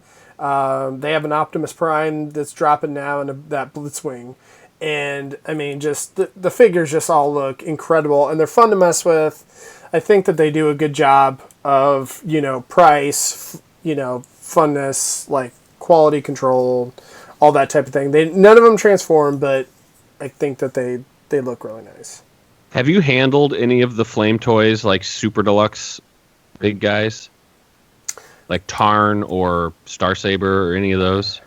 They have an Optimus Prime that's dropping now, and that Blitzwing, and I mean, just the figures just all look incredible, and they're fun to mess with. I think that they do a good job of price, funness, like quality control, all that type of thing. None of them transform, but I think that they look really nice. Have you handled any of the Flame toys, like Super Deluxe big guys? Like Tarn or Starsaber or any of those?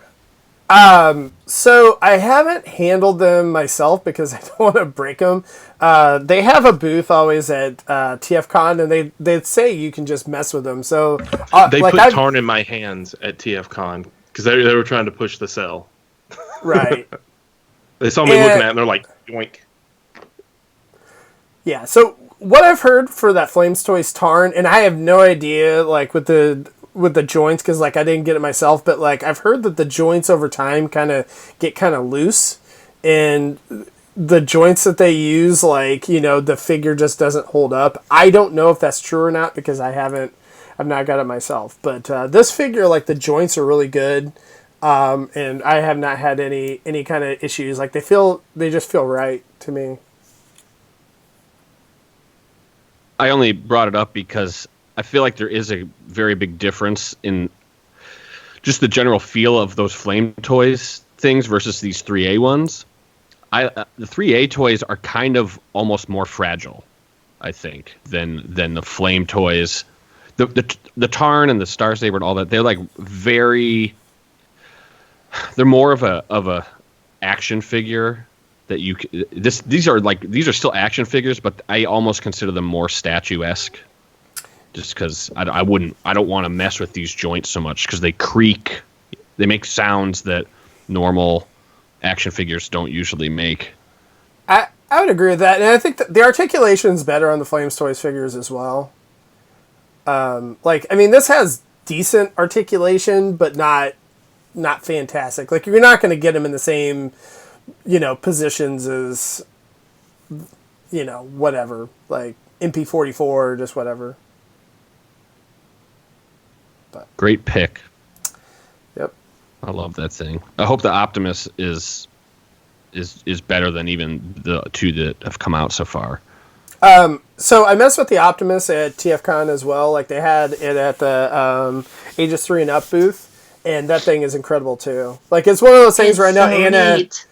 So I haven't handled them myself because I don't want to break them. They have a booth always at TFCon, and they say you can just mess with them. So they put Tarn in my hands at TFCon because they were trying to push the sell. Right. They saw me looking at it and they're like, yoink. Yeah, so what I've heard for that Flames Toys Tarn, and I have no idea, like, with the joints, because, like, I didn't get it myself, but, like, I've heard that the joints over time get kind of loose, and the joints that they use, like, the figure just doesn't hold up. I don't know if that's true or not, because I've not got it myself, but this figure, like, the joints are really good. And I have not had any kind of issues. Like they just feel right to me. I only brought it up because I feel like there is a very big difference in just the general feel of those Flame Toys things versus these 3A ones. The 3A toys are kind of almost more fragile, I think, than the Flame Toys. The Tarn and the Starsaber and all that, they're like they're more of a action figure that these are still action figures, but I almost consider them more statuesque, just because I don't want to mess with these joints so much because they creak, they make sounds that normal action figures don't usually make. I would agree with that, and I think that the articulation's better on the Flames Toys figures as well. This has decent articulation, but not fantastic. Like, you're not going to get them in the same, positions as, whatever, like MP44 or just whatever. But great pick. Yep. I love that thing. I hope the Optimus is better than even the two that have come out so far. So I messed with the Optimus at TFCon as well. Like, they had it at the Ages 3 and Up booth. And that thing is incredible too. Like, it's one of those things right now, Anna. Neat.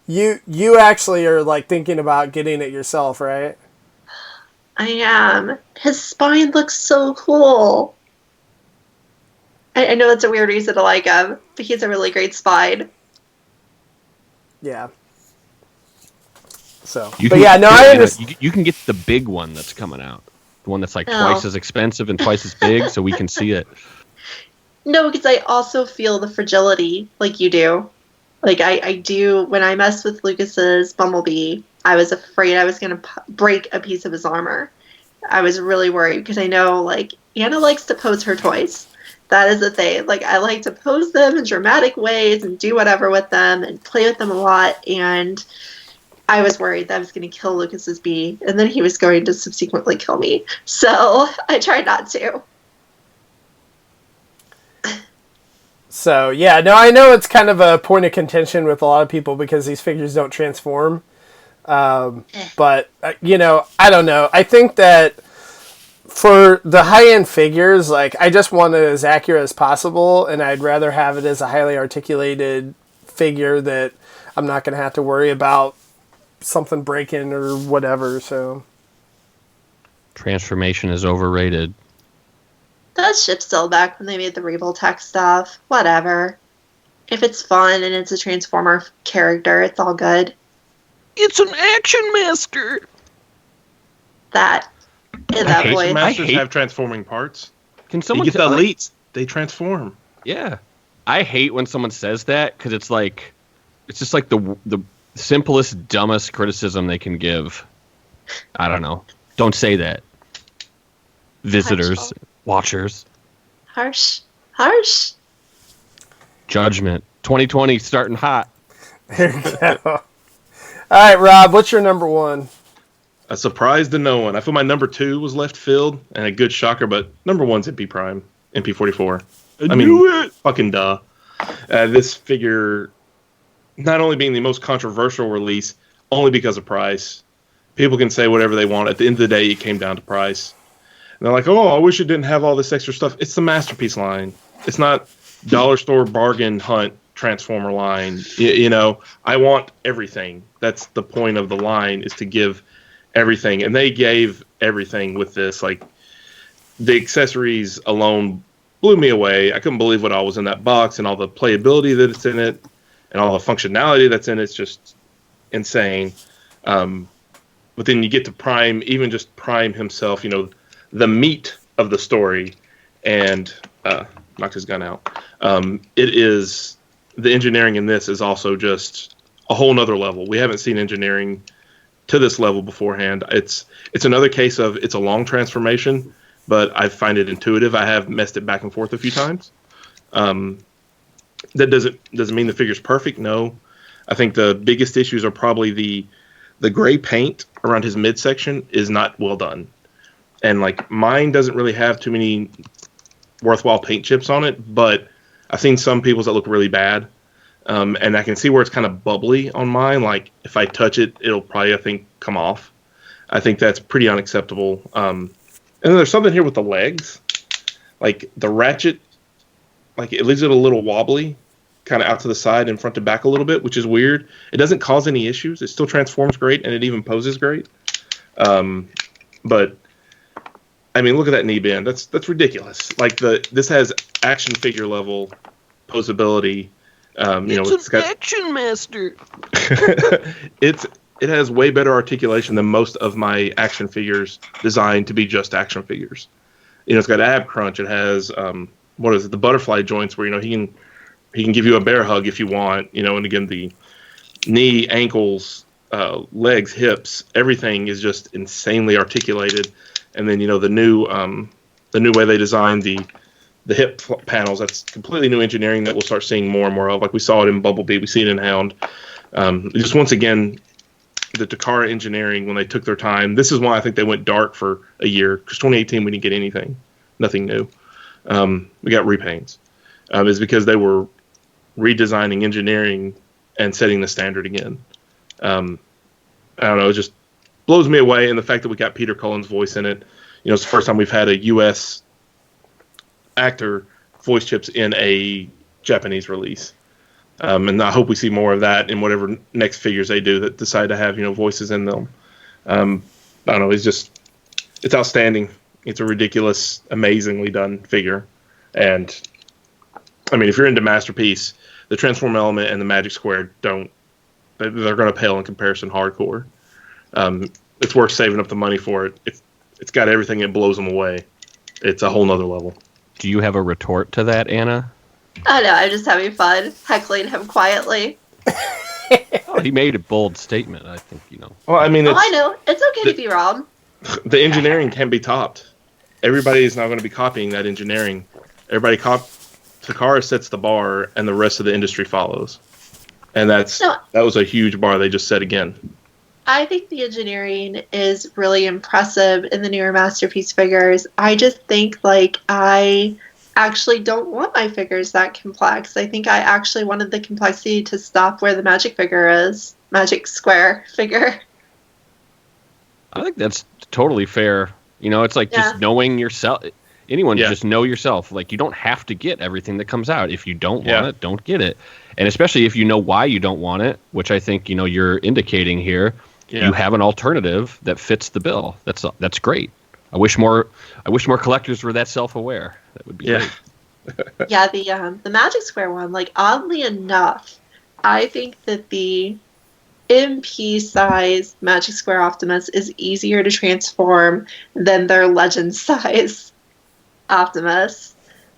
You actually are like thinking about getting it yourself, right? I am. His spine looks so cool. I know that's a weird reason to like him, but he's a really great spine. Yeah. So, you can get the big one that's coming out, the one that's like twice as expensive and twice as big, so we can see it. No, because I also feel the fragility like you do. Like, I do, when I messed with Lucas's Bumblebee, I was afraid I was going to break a piece of his armor. I was really worried because I know, like, Anna likes to pose her toys. That is the thing. Like, I like to pose them in dramatic ways and do whatever with them and play with them a lot. And I was worried that I was going to kill Lucas's bee, and then he was going to subsequently kill me. So I tried not to. So, yeah, no, I know it's kind of a point of contention with a lot of people because these figures don't transform. But, I don't know. I think that for the high-end figures, like, I just want it as accurate as possible, and I'd rather have it as a highly articulated figure that I'm not going to have to worry about something breaking or whatever, so... Transformation is overrated. That ship's still back when they made the Rebel-Tech stuff. Whatever. If it's fun and it's a Transformer character, it's all good. It's an Action Master! That in that voice. Action Masters have transforming parts. Can someone you get the elites, they transform. Yeah. I hate when someone says that, because it's just like the simplest, dumbest criticism they can give. I don't know. Don't say that. Visitors, watchers. Harsh. Judgment. 2020 starting hot. There you go. All right, Rob, what's your number one? A surprise to no one. I feel my number 2 was left field, and a good shocker, but number 1's MP Prime, MP44. I mean, fucking duh. This figure, not only being the most controversial release, only because of price. People can say whatever they want. At the end of the day, it came down to price. And they're like, oh, I wish it didn't have all this extra stuff. It's the Masterpiece line. It's not dollar store bargain hunt Transformer line. I want everything. That's the point of the line, is to give everything. And they gave everything with this. Like, the accessories alone blew me away. I couldn't believe what all was in that box, and all the playability that it's in it, and all the functionality that's in it. It's just insane. But then you get to Prime, even just Prime himself, the meat of the story, and knocked his gun out. The engineering in this is also just a whole nother level. We haven't seen engineering to this level beforehand. It's another case of it's a long transformation, but I find it intuitive. I have messed it back and forth a few times. That doesn't mean the figure's perfect. No, I think the biggest issues are probably the gray paint around his midsection is not well done. And like mine doesn't really have too many worthwhile paint chips on it, but I've seen some people's that look really bad. And I can see where it's kind of bubbly on mine. Like if I touch it, it'll probably, I think, come off. I think that's pretty unacceptable. And then there's something here with the legs. Like the ratchet, like it leaves it a little wobbly, kind of out to the side and front to back a little bit, which is weird. It doesn't cause any issues. It still transforms great, and it even poses great. But I mean, look at that knee bend. That's ridiculous. Like this has action figure level posability. It's got Action Master. It has way better articulation than most of my action figures designed to be just action figures. It's got ab crunch. It has the butterfly joints where he can give you a bear hug if you want. And again, the knee, ankles, legs, hips, everything is just insanely articulated. And then the new way they designed the hip panels, that's completely new engineering that we'll start seeing more and more of. Like we saw it in Bumblebee, we see it in Hound. Just once again, the Takara engineering, when they took their time, this is why I think they went dark for a year, because 2018 we didn't get anything, nothing new. We got repaints. Is because they were redesigning engineering and setting the standard again. I don't know, it just blows me away, and the fact that we got Peter Cullen's voice in it. It's the first time we've had a U.S. actor voice chips in a Japanese release. And I hope we see more of that in whatever next figures they do that decide to have, voices in them. I don't know, it's outstanding. It's a ridiculous, amazingly done figure. And, I mean, if you're into Masterpiece, the Transform element and the Magic Square they're going to pale in comparison hardcore. It's worth saving up the money for it. It's got everything, it blows them away. It's a whole nother level. Do you have a retort to that, Anna? Oh, no, I'm just having fun heckling him quietly. He made a bold statement, I think, Well, I mean, I know. It's okay to be wrong. The engineering can be topped. Everybody is now going to be copying that engineering. Takara sets the bar, and the rest of the industry follows. And that was a huge bar they just set again. I think the engineering is really impressive in the newer Masterpiece figures. I just think, I actually don't want my figures that complex. I think I actually wanted the complexity to stop where the Magic figure is. Magic Square figure I think that's totally fair. It's like just knowing yourself. Anyone just know yourself. Like, you don't have to get everything that comes out. If you don't want it, don't get it. And especially if you know why you don't want it, which I think you're indicating here. You have an alternative that fits the bill. That's great. I wish more collectors were that self-aware. That would be great. Yeah, the Magic Square one, like, oddly enough, I think that the MP size Magic Square Optimus is easier to transform than their Legend size Optimus.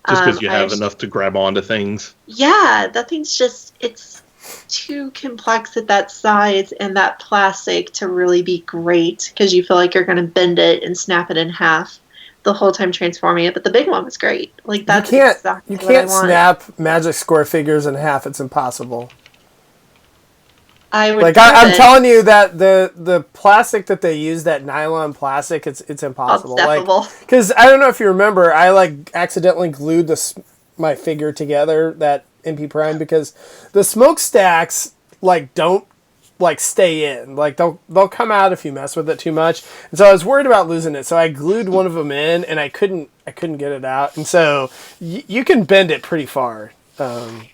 Just because you have enough to grab onto things. Yeah, that thing's it's too complex at that size and that plastic to really be great, because you feel like you're going to bend it and snap it in half the whole time transforming it. But the big one was great. Like, that's exactly what I want. Snap Magic Square figures in half. It's impossible. I would I'm telling you that the plastic that they use, that nylon plastic, it's impossible. Because I don't know if you remember, I accidentally glued my figure together, that MP Prime, because the smokestacks don't stay in. They'll come out if you mess with it too much. And so I was worried about losing it. So I glued one of them in, and I couldn't get it out. And so you can bend it pretty far.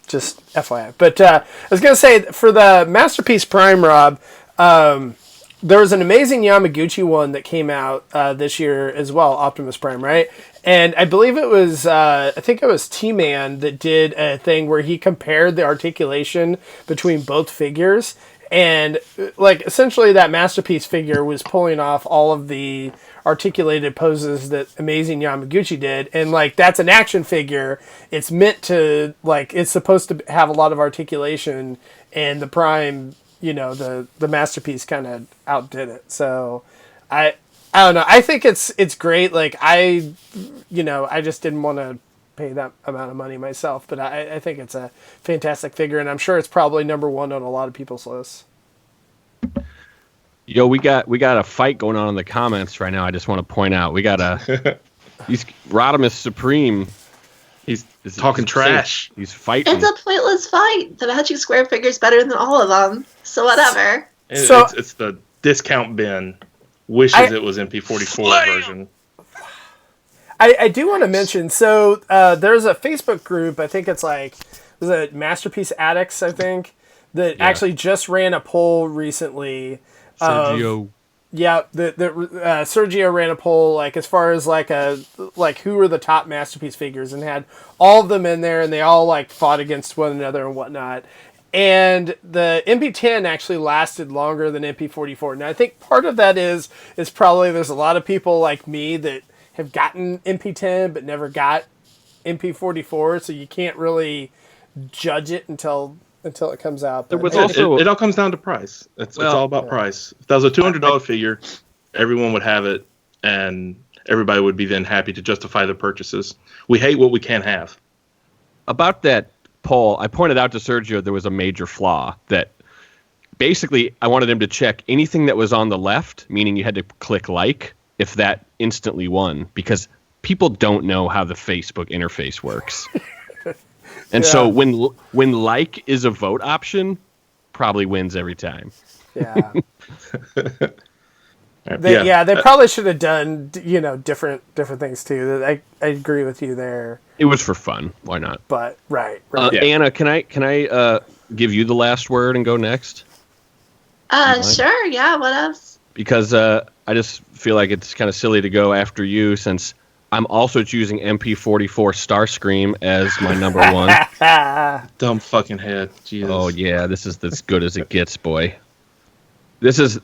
Just FYI. But I was going to say, for the Masterpiece Prime, Rob, there was an amazing Yamaguchi one that came out this year as well, Optimus Prime, right? And I believe it was, I think it was T-Man that did a thing where he compared the articulation between both figures. And essentially that Masterpiece figure was pulling off all of the articulated poses that amazing Yamaguchi did. And that's an action figure. It's meant to, it's supposed to have a lot of articulation, and the Prime, the Masterpiece kind of outdid it. So I don't know. I think it's great. I just didn't want to pay that amount of money myself, but I think it's a fantastic figure, and I'm sure it's probably number one on a lot of people's lists. We got a fight going on in the comments right now. I just want to point out, we got he's Rodimus Supreme. He's talking trash. He's fighting. It's a pointless fight. The Magic Square figure's better than all of them, so whatever. It's the discount bin. Wishes it was MP44 version. I do want to mention, so there's a Facebook group, I think it's was it Masterpiece Addicts, I think, that actually just ran a poll recently. Sergio. Sergio ran a poll, as far as who are the top Masterpiece figures, and had all of them in there, and they all fought against one another and whatnot. And the MP10 actually lasted longer than MP44. Now, I think part of that is probably there's a lot of people like me that have gotten MP10 but never got MP44, so you can't really judge it until it comes out. But it all comes down to price. It's all about price. If that was a $200 figure, everyone would have it, and everybody would be then happy to justify their purchases. We hate what we can't have. About that poll, I pointed out to Sergio there was a major flaw, that basically I wanted him to check anything that was on the left, meaning you had to click if that instantly won, because people don't know how the Facebook interface works. And so when is a vote option, probably wins every time. Yeah. They probably should have done, different things too. I agree with you there. It was for fun. Why not? But right. Anna, can I give you the last word and go next? Sure. Yeah. What else? Because I just feel like it's kind of silly to go after you, since I'm also choosing MP44 Starscream as my number one. Dumb fucking head. Jesus. Oh yeah, this is as good as it gets, boy. This is,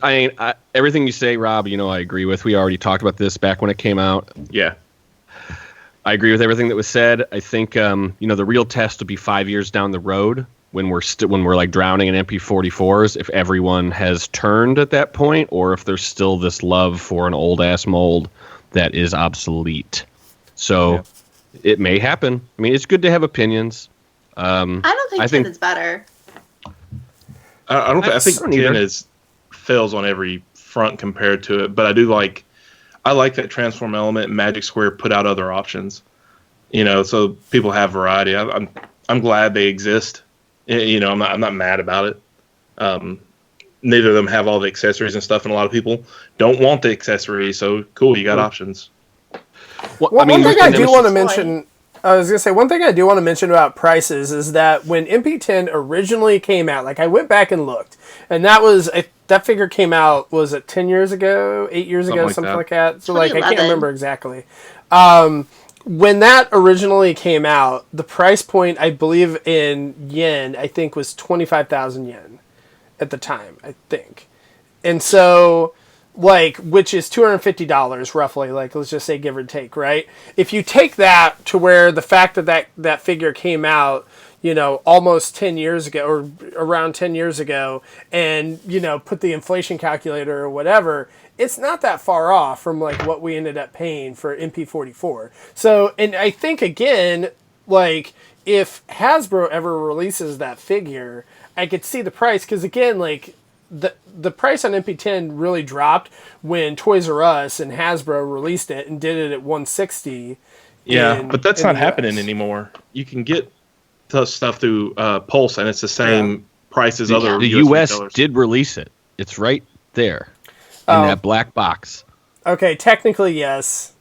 everything you say, Rob, I agree with. We already talked about this back when it came out. Yeah. I agree with everything that was said. I think, the real test will be 5 years down the road when we're drowning in MP44s, if everyone has turned at that point, or if there's still this love for an old ass mold that is obsolete. So it may happen. I mean, it's good to have opinions. I don't think 10 is better. I think 10 fails on every front compared to it, but I like that transform element. Magic Square put out other options, so people have variety. I'm glad they exist. I'm not mad about it. neither of them have all the accessories and stuff, and a lot of people don't want the accessories. So cool, you got options. Well, one thing I do want to mention. I was going to say, one thing I do want to mention about prices is that when MP10 originally came out, like I went back and looked, and that figure came out, was it 10 years ago, 8 years ago, something like that? So like I can't remember exactly. When that originally came out, the price point, I believe in yen, I think was 25,000 yen at the time, I think. And so, like, which is $250 roughly, like, let's just say give or take, right? If you take that to where the fact that figure came out, you know, almost 10 years ago, or around 10 years ago, and, you know, put the inflation calculator or whatever, it's not that far off from, like, what we ended up paying for MP44. So, and I think, again, like, if Hasbro ever releases that figure, I could see the price, because, again, like, the price on MP10 really dropped when Toys R Us and Hasbro released it and did it at $160. Yeah, but that's not happening anymore. You can get stuff through Pulse, and it's the same price as other. The US retailers. Did release it. It's right there in that black box. Okay, technically yes.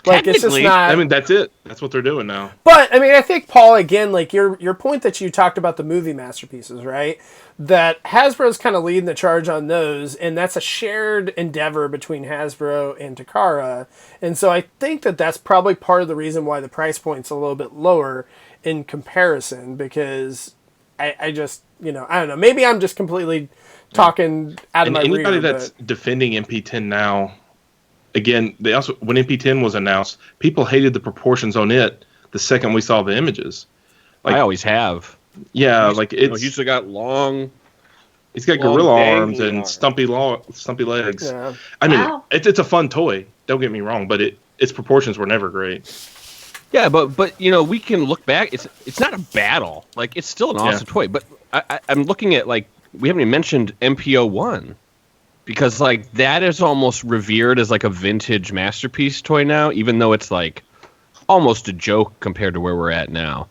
Like, it's just not. I mean, that's it. That's what they're doing now. But I mean, I think, Paul, again, like your point that you talked about the movie masterpieces, right? That Hasbro's kind of leading the charge on those, and that's a shared endeavor between Hasbro and Takara. And so I think that that's probably part of the reason why the price point's a little bit lower in comparison, because I just, you know, I don't know. Maybe I'm just completely talking out of my rear. Anybody that's defending MP10 now, again, they also, when MP10 was announced, people hated the proportions on it the second we saw the images. Like, I always have. Yeah, like it's. He's got long. He's got gorilla arms and stumpy legs. Yeah. I mean, it's a fun toy. Don't get me wrong, but its proportions were never great. Yeah, but you know, we can look back. It's not a battle. Like, it's still an awesome toy. But I'm looking at, like, we haven't even mentioned MPO1. Because, like, that is almost revered as, like, a vintage masterpiece toy now, even though it's, like, almost a joke compared to where we're at now.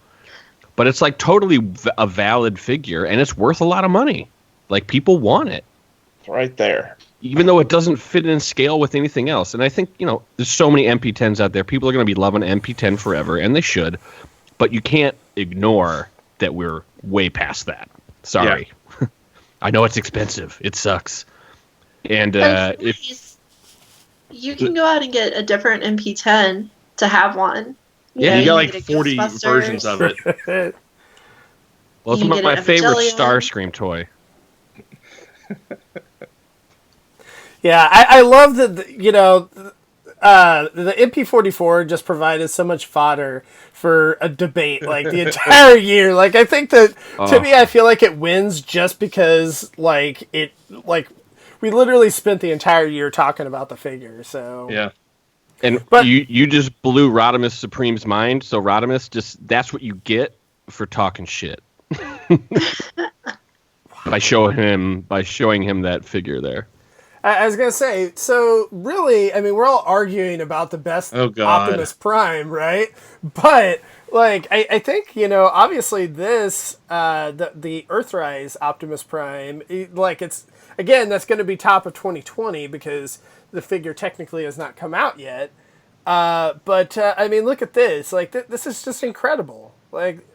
But it's, like, totally a valid figure, and it's worth a lot of money. Like, people want it. It's right there. Even though it doesn't fit in scale with anything else. And I think, you know, there's so many MP10s out there. People are going to be loving MP10 forever, and they should. But you can't ignore that we're way past that. Sorry. Yeah. I know it's expensive. It sucks. And if you can go out and get a different MP10 to have one. You got like 40 versions of it. Well, it's my favorite Starscream toy. Yeah, I love that, you know, the MP44 just provided so much fodder for a debate, like, the entire year. Like, I think that, to me, I feel like it wins just because, like, we literally spent the entire year talking about the figure, so... Yeah. But you just blew Rodimus Supreme's mind, so Rodimus, that's what you get for talking shit. by showing him that figure there. I was going to say, so really, I mean, we're all arguing about the best Optimus Prime, right? But, like, I think, you know, obviously this, the Earthrise Optimus Prime, like, it's, again, that's going to be top of 2020 because the figure technically has not come out yet. But I mean, look at this. Like, this is just incredible. Like,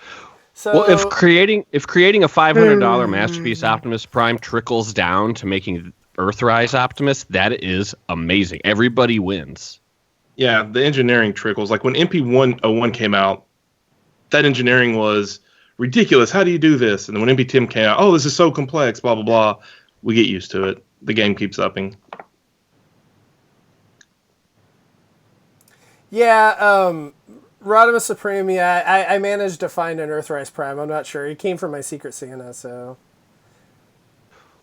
so... Well, if creating a $500 masterpiece Optimus Prime trickles down to making Earthrise Optimus, that is amazing. Everybody wins. Yeah, the engineering trickles. Like, when MP101 came out, that engineering was ridiculous. How do you do this? And then when MP10 came out, this is so complex, blah, blah, blah. We get used to it. The game keeps upping. Yeah, Rodimus Supreme, I managed to find an Earthrise Prime. I'm not sure. He came from my Secret Santa, so...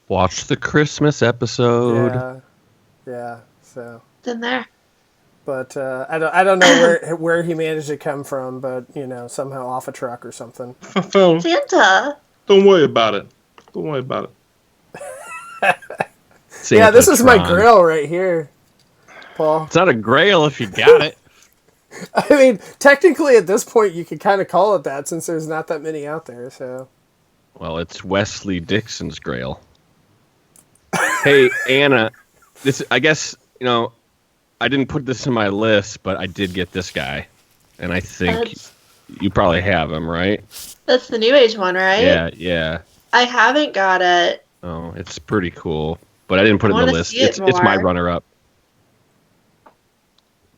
Watch the Christmas episode. Yeah, so... It's in there. But I don't know where he managed to come from, but, you know, somehow off a truck or something. Santa! Don't worry about it. Yeah, this is my grail right here, Paul. It's not a grail if you got it. I mean, technically at this point you could kind of call it that since there's not that many out there, so... Well, it's Wesley Dixon's grail. Hey, Anna, I guess, I didn't put this in my list, but I did get this guy. And I think you probably have him, right? That's the New Age one, right? Yeah. I haven't got it. Oh, it's pretty cool. But I didn't put it in the list. It's my runner-up.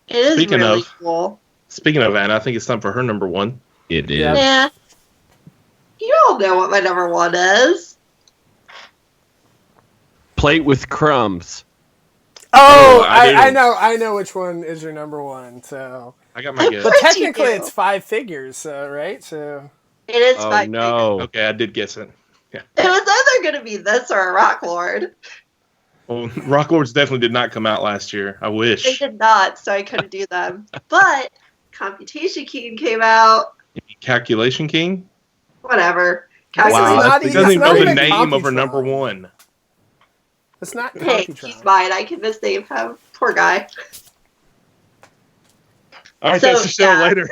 It is really cool. Speaking of Anna, I think it's time for her number one. It is. Yeah. You all know what my number one is. Plate with crumbs. Oh, I know which one is your number one. So I got my guess. But technically, it's 5 figures, right? So it is 5 figures. Okay, I did guess it. Yeah. It was either going to be this or a Rock Lord. Well, Rock Lords definitely did not come out last year. I wish. They did not, so I couldn't do them. But Computation King came out. Calculation King? Whatever. Wow, he doesn't even know the name of her number one. It's not Computron. Hey, he's mine. I can misname him. Poor guy. All right, that's the show later.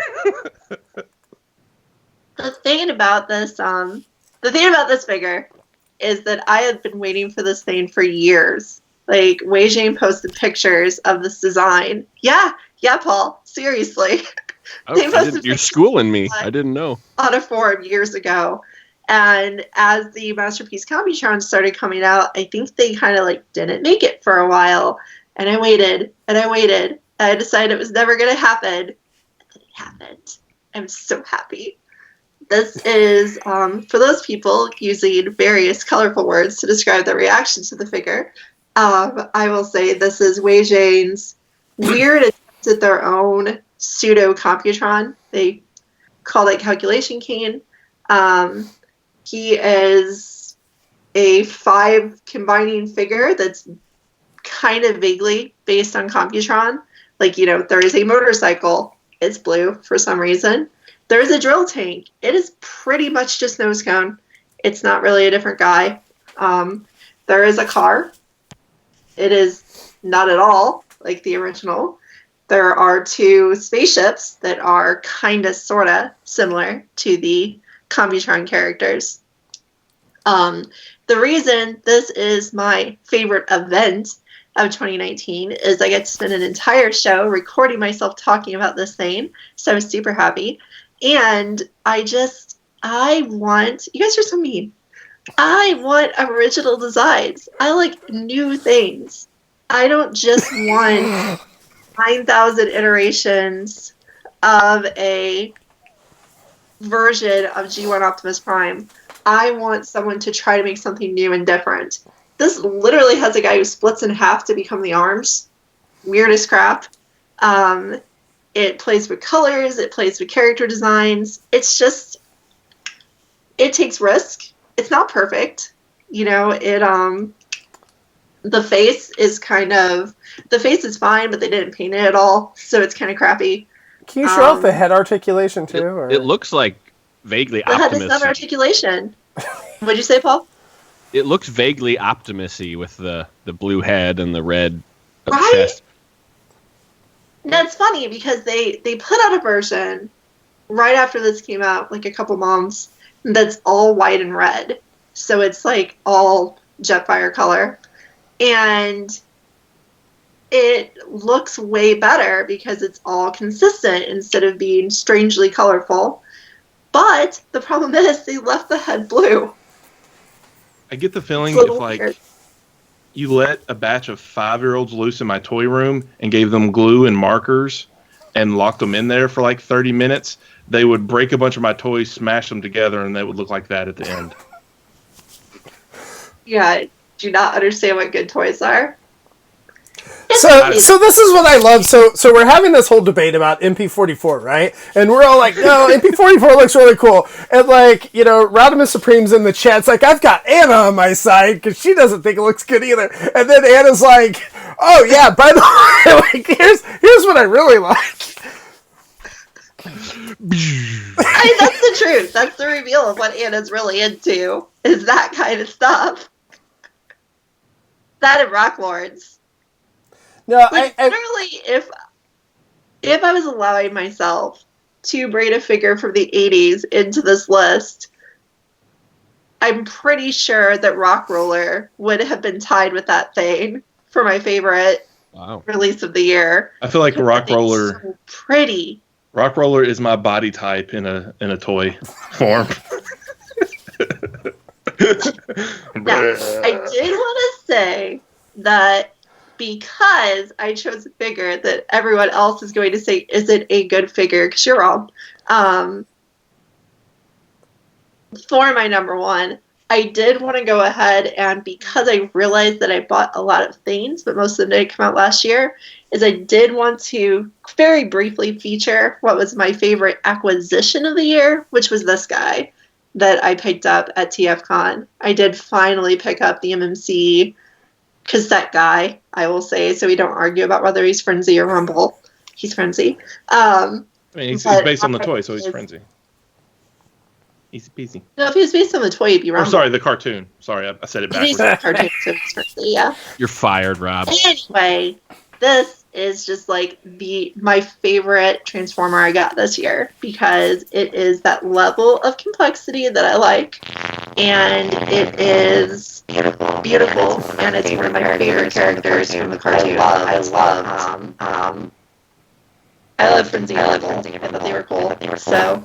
The thing about this figure is that I have been waiting for this thing for years. Like, Wei Jane posted pictures of this design. Yeah, Paul. Seriously. You're schooling me. I didn't know. On a forum years ago. And as the Masterpiece Computron started coming out, I think they kind of didn't make it for a while. And I waited, and I waited. And I decided it was never going to happen. And then it happened. I'm so happy. This is, for those people using various colorful words to describe their reaction to the figure, I will say this is Wei Jane's weird attempt at their own pseudo-Computron. They call it Calculation King. He is a 5 combining figure that's kind of vaguely based on Computron. There is a motorcycle. It's blue for some reason. There is a drill tank. It is pretty much just nose cone. It's not really a different guy. There is a car. It is not at all like the original. There are 2 spaceships that are kind of, sort of similar to the Computron characters. The reason this is my favorite event of 2019 is I get to spend an entire show recording myself talking about this thing. So I was super happy. And you guys are so mean. I want original designs. I like new things. I don't just want 9,000 iterations of a version of G1 Optimus Prime. I want someone to try to make something new and different. This literally has a guy who splits in half to become the arms. Weird as crap. It plays with colors. It plays with character designs. It's just, it takes risk. It's not perfect. The face is the face is fine, but they didn't paint it at all. So it's kind of crappy. Can you show off the head articulation too? It looks like vaguely Optimus. The head is not articulation. What'd you say, Paul? It looks vaguely Optimus-y with the blue head and the red right? chest. That's funny because they put out a version right after this came out, a couple months, that's all white and red. So it's all Jetfire color. And it looks way better because it's all consistent instead of being strangely colorful. But the problem is they left the head blue. I get the feeling if you let a batch of 5-year-olds loose in my toy room and gave them glue and markers and locked them in there for 30 minutes, they would break a bunch of my toys, smash them together, and they would look like that at the end. Yeah, I do not understand what good toys are. So this is what I love. So we're having this whole debate about MP44, right? And we're all like, no, MP44 looks really cool. And Rodimus Supreme's in the chat. It's I've got Anna on my side because she doesn't think it looks good either. And then Anna's like, oh yeah, by the way, here's what I really like. That's the truth. That's the reveal of what Anna's really into, is that kind of stuff. That and Rock Lords. No, literally, if I was allowing myself to braid a figure from the 80s into this list, I'm pretty sure that Rock Roller would have been tied with that thing for my favorite release of the year. I feel like Rock Roller. So pretty. Rock Roller is my body type in a toy form. Now, I did want to say that because I chose a figure that everyone else is going to say isn't a good figure, because you're wrong. For my number one, I did want to go ahead and, because I realized that I bought a lot of things, but most of them didn't come out last year, is I did want to very briefly feature what was my favorite acquisition of the year, which was this guy that I picked up at TFCon. I did finally pick up the MMC cassette guy, I will say, so we don't argue about whether he's Frenzy or Rumble. He's Frenzy. I mean, he's based on the toy, so he's Frenzy. Easy peasy. No, if he was based on the toy, he'd be Rumble. Oh, sorry, the cartoon. Sorry, I said it backwards. He's the cartoon, so he's Frenzy, yeah. You're fired, Rob. Anyway, this is just like my favorite Transformer I got this year, because it is that level of complexity that I like, and it is beautiful, and it's one of my favorite characters from the cartoon. I love Frenzy. I thought they were cool. So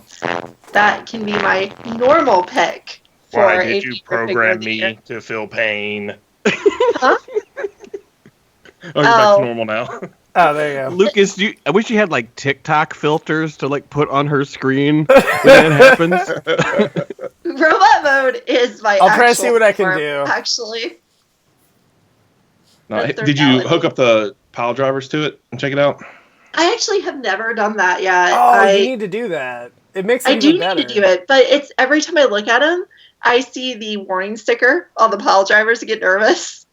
that can be my normal pick for Why did you program me to feel pain? Huh? Oh, you're back to normal now. Oh, there you go. Lucas, I wish you had like TikTok filters to like put on her screen when that happens. Robot mode is my. I'll try to see what I can do. Actually. No, did you hook up the pile drivers to it and check it out? I actually have never done that yet. Oh, you need to do that. It makes it even better. I do need to do it, but it's every time I look at them, I see the warning sticker on the pile drivers and get nervous.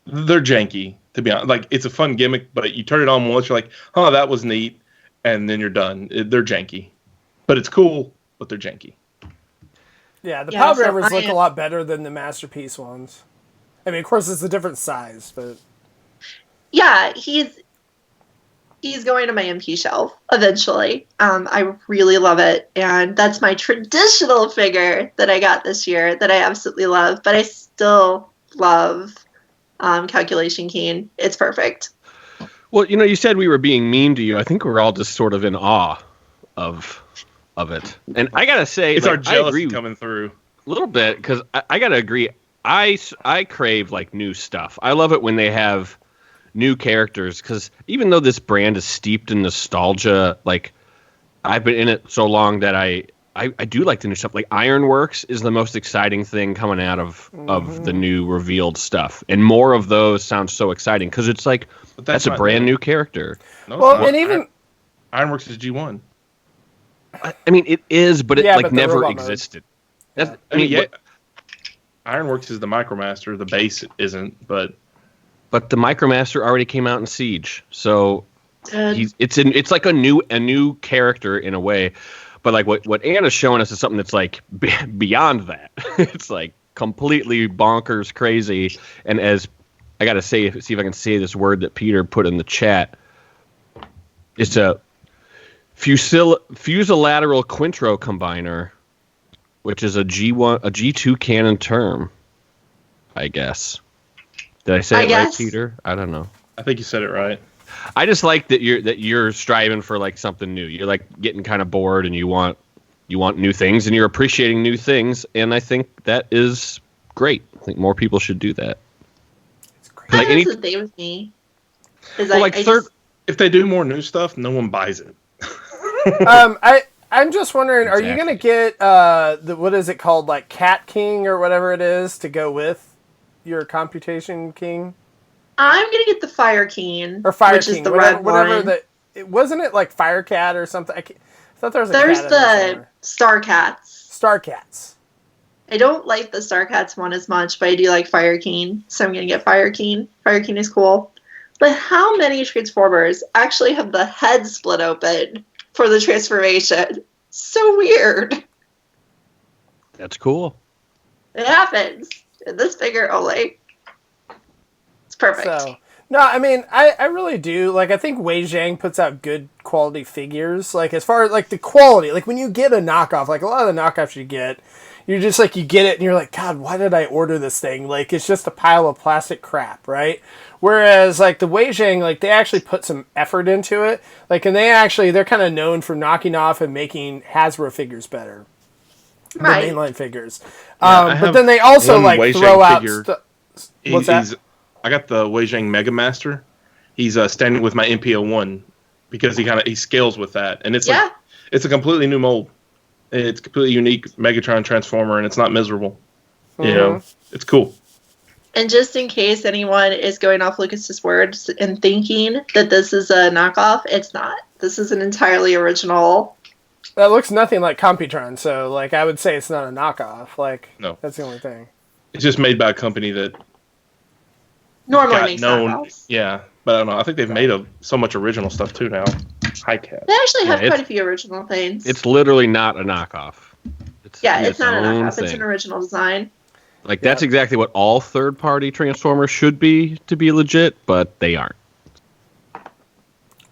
They're janky, to be honest. Like, it's a fun gimmick, but you turn it on once, you're like, oh, that was neat, and then you're done. They're janky. But it's cool, but they're janky. Yeah, the pile drivers look a lot better than the Masterpiece ones. I mean, of course, it's a different size, but... Yeah, he's going to my MP shelf eventually. I really love it, and that's my traditional figure that I got this year that I absolutely love, but I still love Calculation Keen. It's perfect. Well, you said we were being mean to you. I think we're all just sort of in awe of it. And I gotta say, it's like, our jealousy coming through a little bit, because I gotta agree. I crave like new stuff. I love it when they have new characters, because even though this brand is steeped in nostalgia, like I've been in it so long that I do like the new stuff. Like Ironworks is the most exciting thing coming out of the new revealed stuff, and more of those sounds so exciting because it's like that's a brand new character. No, well, and even Ironworks is G1. I mean, it is, but it like never existed. Yeah. Ironworks is the Micromaster. The base isn't, but the Micromaster already came out in Siege, so it's like a new character in a way. But like what Anna's showing us is something that's like beyond that. It's like completely bonkers crazy. And as I got to see if I can say this word that Peter put in the chat, it's a fuselateral quintro combiner, which is a G2 canon term, I guess. Did I say it right, Peter? I don't know. I think you said it right. I just like that you're striving for like something new. You're like getting kind of bored and you want new things and you're appreciating new things, and I think that is great. I think more people should do that. It's great. Like that's the thing with me. If they do more new stuff, no one buys it. I'm just wondering, are you gonna get what is it called, like Cat King or whatever it is, to go with your Computation King? I'm gonna get the Fire King, or Fire which King, is the red one. Wasn't it like Fire Cat or something? I thought there was. There's the Star Cats. Star Cats. I don't like the Star Cats one as much, but I do like Fire King, so I'm gonna get Fire King. Fire King is cool. But how many Transformers actually have the head split open for the transformation? So weird. That's cool. It happens in this figure only. It's perfect. So, no, I mean, I really do. Like, I think Wei Zhang puts out good quality figures. Like, as far as, like, the quality, like, when you get a knockoff, like, a lot of the knockoffs you get, you're just, like, you get it, and you're like, God, why did I order this thing? Like, it's just a pile of plastic crap, right? Whereas, like, the Wheeljack, like, they actually put some effort into it. Like, and they're kind of known for knocking off and making Hasbro figures better. Right. The mainline figures. Yeah, but then they also, like, Wheeljack throw out... figure. What's that? I got the Wheeljack Mega Master. He's standing with my MPO1 because he scales with that. And it's like, it's a completely new mold. It's a completely unique Megatron Transformer, and it's not miserable. You know, it's cool. And just in case anyone is going off Lucas's words and thinking that this is a knockoff, it's not. This is an entirely original. That looks nothing like Computron, so, like, I would say it's not a knockoff. Like, No. That's the only thing. It's just made by a company that Normally got makes known. knockoffs. Yeah, but I don't know. I think they've made so much original stuff too now. High cat. They actually have Yeah, quite a few original things. It's literally not a knockoff. It's not a knockoff. It's an original design. Like, that's exactly what all third-party Transformers should be to be legit, but they aren't.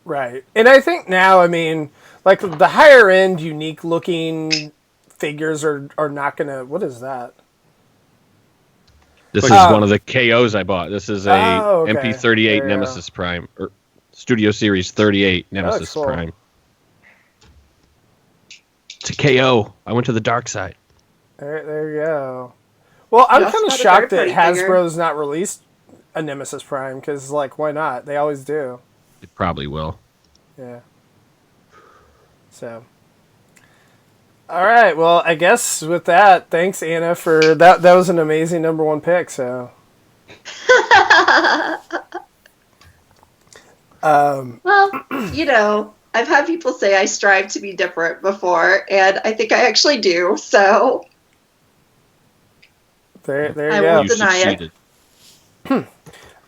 Right. And I think now, I mean, like, the higher-end, unique-looking figures are not going to... What is that? This is one of the KOs I bought. This is a okay. MP38 Nemesis Prime, or Studio Series 38 Nemesis cool. Prime. It's a KO. I went to the dark side. There you go. Well, I'm kind of shocked that Hasbro's not released a Nemesis Prime, because, like, why not? They always do. It probably will. Yeah. So. All right. Well, I guess with that, thanks, Anna, for that. That was an amazing number one pick. So. Well, you know, I've had people say I strive to be different before, and I think I actually do. So. There you I go. won't deny it.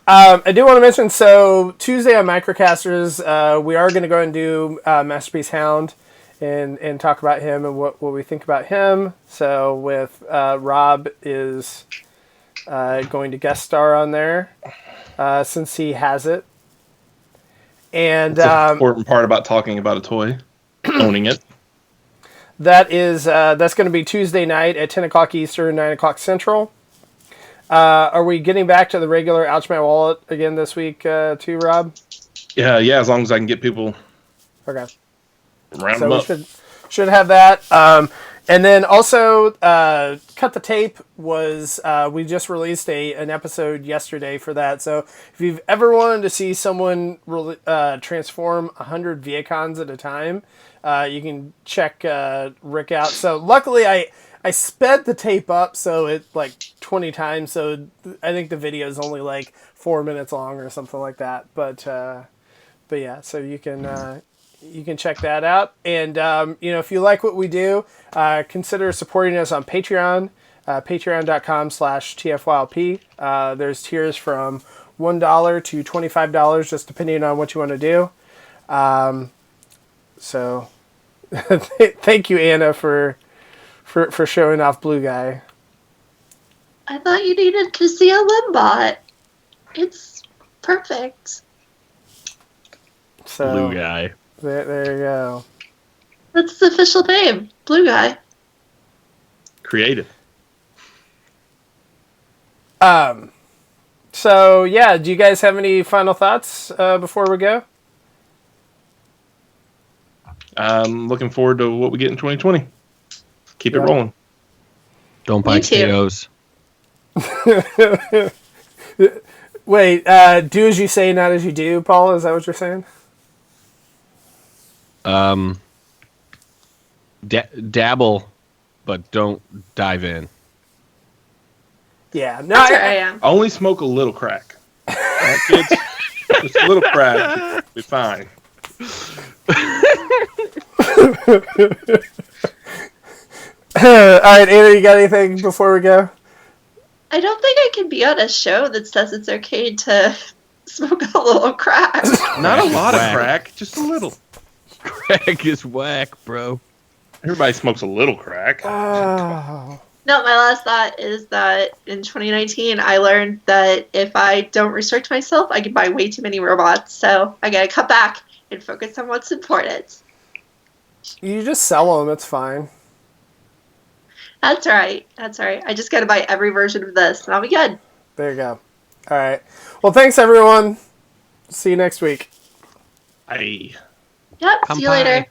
I do want to mention, so Tuesday on Microcasters, we are going to go and do Masterpiece Hound and talk about him and what we think about him. So with Rob is going to guest star on there since he has it. And That's the important part about talking about a toy, owning it. that's going to be Tuesday night at 10 o'clock Eastern, 9 o'clock Central. Are we getting back to the regular Ouch My Wallet again this week too, Rob? Yeah, as long as I can get people. Okay. Round So them up. we should have that. And then also, Cut the Tape was, we just released an episode yesterday for that. So if you've ever wanted to see someone transform 100 Viacons at a time, you can check Rick out. So luckily I sped the tape up so it like 20 times. So I think the video is only like 4 minutes long or something like that. But yeah, so you can check that out. And, if you like what we do, consider supporting us on Patreon, patreon.com/TFYLP. There's tiers from $1 to $25, just depending on what you want to do. So thank you, Anna, for showing off Blue Guy. I thought you needed to see a Limbot. It's perfect. So, Blue Guy. There you go. That's the official name. Blue Guy. Creative. So, yeah, do you guys have any final thoughts before we go? I'm looking forward to what we get in 2020. Keep it rolling. Don't buy KOs. Wait, do as you say, not as you do, Paul? Is that what you're saying? Dabble, but don't dive in. Yeah, no, That's where I am. Only smoke a little crack. All right, kids? Just a little crack. Be fine. All right, Anna, you got anything before we go? I don't think I can be on a show that says it's okay to smoke a little crack. Not a lot of Whack. crack, just a little. Crack is whack, bro. Everybody smokes a little crack. Oh. No, my last thought is that in 2019, I learned that if I don't restrict myself, I can buy way too many robots. So I gotta cut back and focus on what's important. You just sell them. It's fine. That's right. That's right. I just gotta buy every version of this, and I'll be good. There you go. All right. Well, thanks, everyone. See you next week. Hey. Yep. See you later.